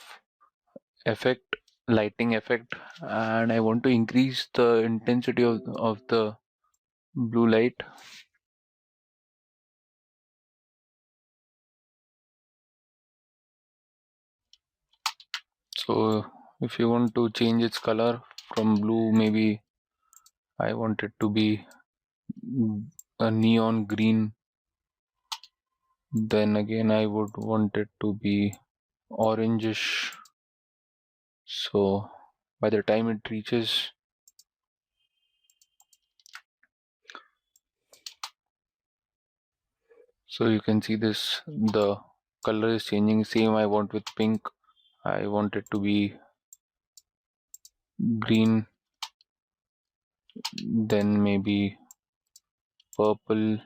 effect, lighting effect. And I want to increase the intensity of the blue light. So if you want to change its color from blue, maybe I want it to be a neon green. Then again I would want it to be orangish. So by the time it reaches, so you can see this, the color is changing. Same I want with pink. I want it to be green, then maybe purple,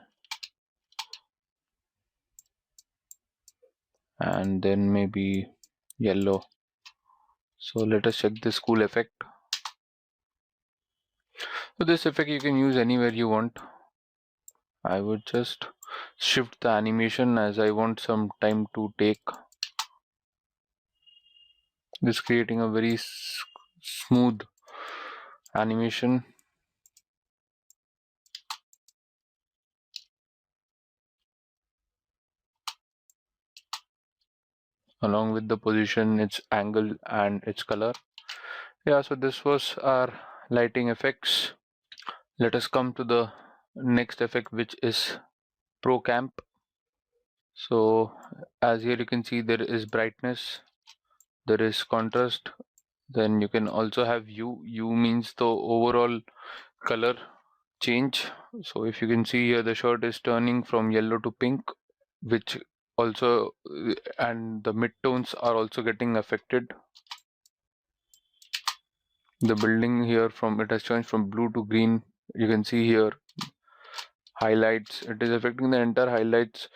and then maybe yellow. So let us check this cool effect. So this effect you can use anywhere you want. I would just shift the animation as I want some time to take. This creating a very smooth animation. Along with the position, its angle and its color. Yeah, so this was our lighting effects. Let us come to the next effect, which is Pro Camp. So as here you can see, there is brightness, there is contrast, then you can also have U means the overall color change. So if you can see here, the shirt is turning from yellow to pink, which also and the midtones are also getting affected. The building here, from it has changed from blue to green. You can see here highlights, it is affecting the entire highlights.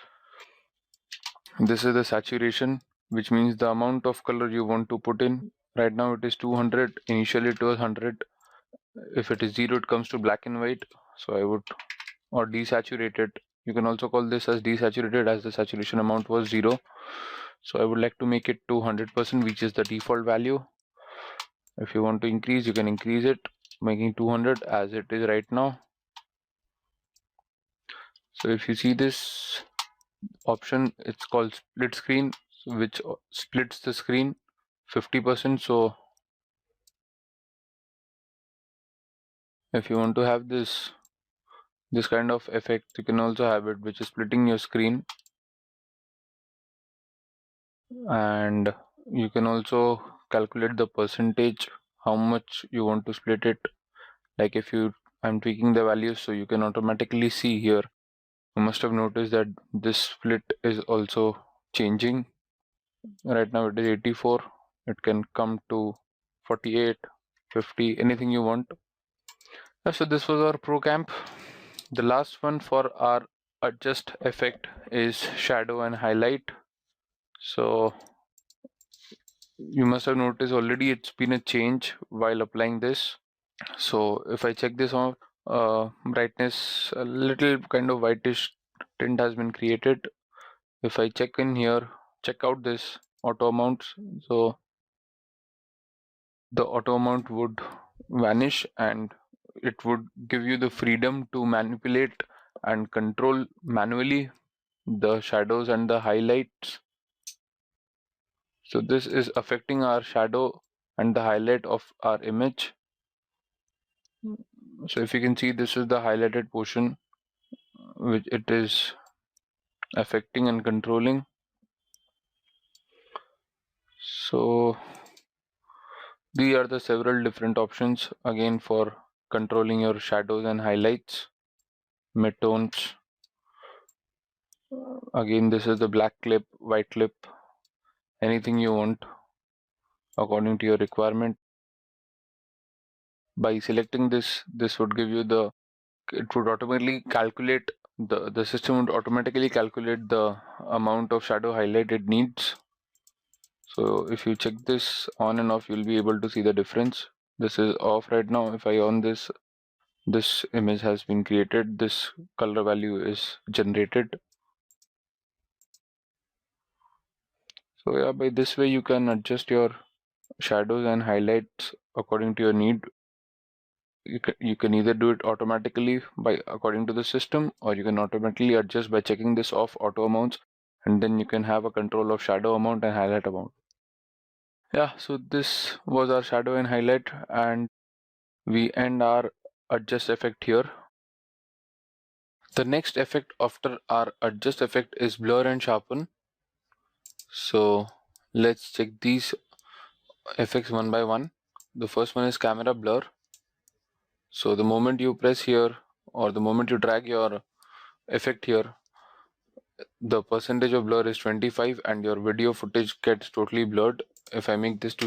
This is the saturation, which means the amount of color you want to put in. Right now it is 200, initially it was 100. If it is 0, it comes to black and white. So I would, or desaturated, you can also call this as desaturated, as the saturation amount was 0. So I would like to make it to 100%, which is the default value. If you want to increase, you can increase it, making 200 as it is right now. So if you see this option, it's called split screen, which splits the screen 50%. So if you want to have this kind of effect, you can also have it, which is splitting your screen. And you can also calculate the percentage, how much you want to split it. Like if you I'm tweaking the values so you can automatically see here. You must have noticed that this split is also changing. Right now it is 84. It can come to 48, 50, anything you want. So this was our pro camp. The last one for our adjust effect is shadow and highlight. So you must have noticed already it's been a change while applying this. So if I check this on brightness, a little kind of whitish tint has been created. If I check in here, check out this auto amounts. So the auto amount would vanish and it would give you the freedom to manipulate and control manually the shadows and the highlights. So this is affecting our shadow and the highlight of our image. So if you can see, this is the highlighted portion which it is affecting and controlling. So these are the several different options again for controlling your shadows and highlights, midtones. Again, this is the black clip, white clip, anything you want according to your requirement. By selecting this would give you it would automatically calculate the system would automatically calculate the amount of shadow highlight it needs. So if you check this on and off, you'll be able to see the difference. This is off right now. If I on this image has been created, this color value is generated. So yeah, by this way you can adjust your shadows and highlights according to your need. You can either do it automatically by according to the system, or you can automatically adjust by checking this off auto amounts, and then you can have a control of shadow amount and highlight amount. Yeah, so this was our shadow and highlight, and we end our adjust effect here. The next effect after our adjust effect is blur and sharpen. So let's check these effects one by one. The first one is camera blur. So the moment you press here or the moment you drag your effect here, the percentage of blur is 25 and your video footage gets totally blurred. If I make this to